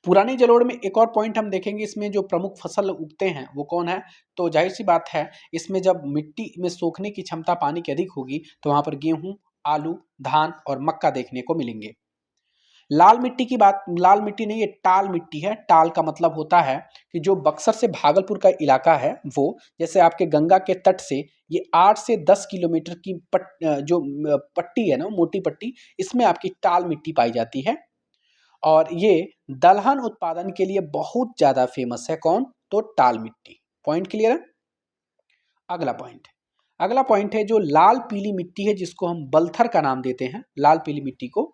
पुरानी जलोढ़ में एक और पॉइंट हम देखेंगे, इसमें जो प्रमुख फसल उगते हैं वो कौन है, तो जाहिर सी बात है, इसमें जब मिट्टी में सोखने की क्षमता पानी की अधिक होगी तो वहां पर गेहूं, आलू, धान और मक्का देखने को मिलेंगे। लाल मिट्टी की बात, लाल मिट्टी नहीं, ये टाल मिट्टी है। टाल का मतलब होता है कि जो बक्सर से भागलपुर का इलाका है वो, जैसे आपके गंगा के तट से ये 8 से 10 किलोमीटर की पट्टी है ना, मोटी पट्टी, इसमें आपकी टाल मिट्टी पाई जाती है। और ये दलहन उत्पादन के लिए बहुत ज्यादा फेमस है। कौन, तो टाल मिट्टी। पॉइंट क्लियर है। अगला पॉइंट है जो लाल पीली मिट्टी है, जिसको हम बलथर का नाम देते हैं, लाल पीली मिट्टी को।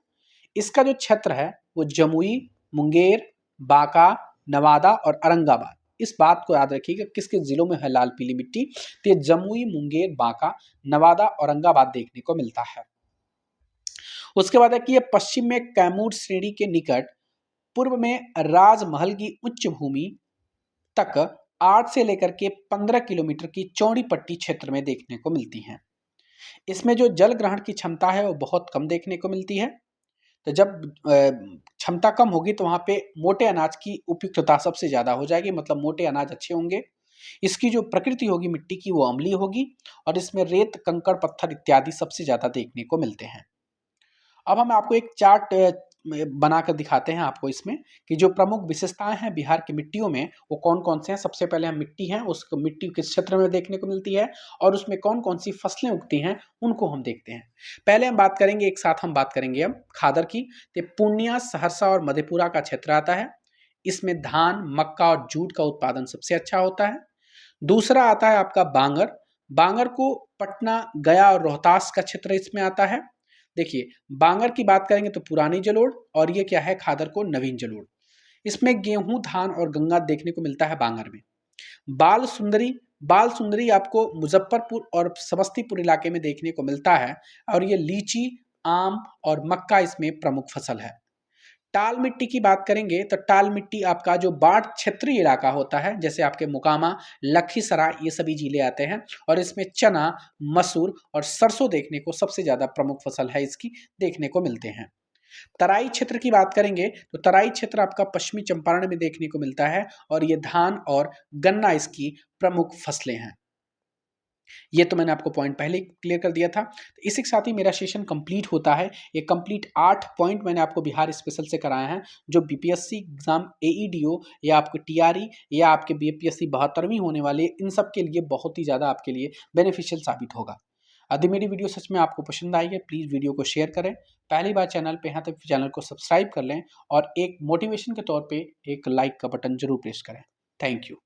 इसका जो क्षेत्र है वो जमुई, मुंगेर, बांका, नवादा और औरंगाबाद, इस बात को याद रखिएगा किस किस जिलों में है लाल पीली मिट्टी, तो ये जमुई, मुंगेर, बांका, नवादा, औरंगाबाद देखने को मिलता है। उसके बाद है कि ये पश्चिम में कैमूर श्रेणी के निकट, पूर्व में राजमहल की उच्च भूमि तक 8 से लेकर के 15 किलोमीटर की चौड़ी पट्टी क्षेत्र में देखने को मिलती हैं। इसमें जो जल ग्रहण की क्षमता है वो बहुत कम देखने को मिलती है। तो जब क्षमता कम होगी तो वहाँ पे मोटे अनाज की उपयुक्तता सबसे ज़्यादा हो जाएगी, मतलब मोटे अनाज अच्छे होंगे। इसकी जो प्रकृति होगी मिट्टी की वो अम्लीय होगी और इसमें रेत, कंकड़, पत्थर इत्यादि सबसे ज़्यादा देखने को मिलते हैं। अब हम आपको एक चार्ट बनाकर दिखाते हैं आपको इसमें कि जो प्रमुख विशेषताएं हैं बिहार की मिट्टियों में वो कौन-कौन से हैं। सबसे पहले हम मिट्टी है, उसको मिट्टी किस क्षेत्र में देखने को मिलती है और उसमें कौन-कौन सी फसलें उगती हैं, उनको हम देखते हैं। पहले हम बात करेंगे, एक साथ हम बात करेंगे अब खादर की। तो पूर्णिया, सहरसा और मधेपुरा का क्षेत्र आता है। इसमें धान, मक्का और जूट का उत्पादन सबसे अच्छा होता है। दूसरा आता है आपका बांगर। बांगर को पटना, गया और रोहतास का क्षेत्र इसमें आता है। देखिए, बांगर की बात करेंगे तो पुरानी जलोढ़ और ये क्या है, खादर को नवीन जलोढ़। इसमें गेहूं, धान और गन्ना देखने को मिलता है बांगर में। बाल सुंदरी, बाल सुंदरी आपको मुजफ्फरपुर और समस्तीपुर इलाके में देखने को मिलता है और ये लीची, आम और मक्का इसमें प्रमुख फसल है। टाल मिट्टी की बात करेंगे तो टाल मिट्टी आपका जो बाढ़ क्षेत्रीय इलाका होता है, जैसे आपके मोकामा, लखीसराय, ये सभी जिले आते हैं और इसमें चना, मसूर और सरसों देखने को सबसे ज़्यादा प्रमुख फसल है इसकी देखने को मिलते हैं। तराई क्षेत्र की बात करेंगे तो तराई क्षेत्र आपका पश्चिमी चंपारण में देखने को मिलता है और ये धान और गन्ना इसकी प्रमुख फसलें हैं। ये तो मैंने आपको पॉइंट पहले ही क्लियर कर दिया था। तो इसी के साथ ही मेरा सेशन कंप्लीट होता है। ये कंप्लीट 8 पॉइंट मैंने आपको बिहार स्पेशल से कराए हैं, जो बीपीएससी एग्जाम, एईडीओ या आपके टीआरई या आपके बीपीएससी 72वीं होने वाले, इन सब के लिए बहुत ही ज़्यादा आपके लिए बेनिफिशियल साबित होगा। यदि मेरी वीडियो सच में आपको पसंद आई है, प्लीज़ वीडियो को शेयर करें। पहली बार चैनल पे हैं तो चैनल को सब्सक्राइब कर लें और एक मोटिवेशन के तौर पे एक लाइक का बटन ज़रूर प्रेस करें। Thank you.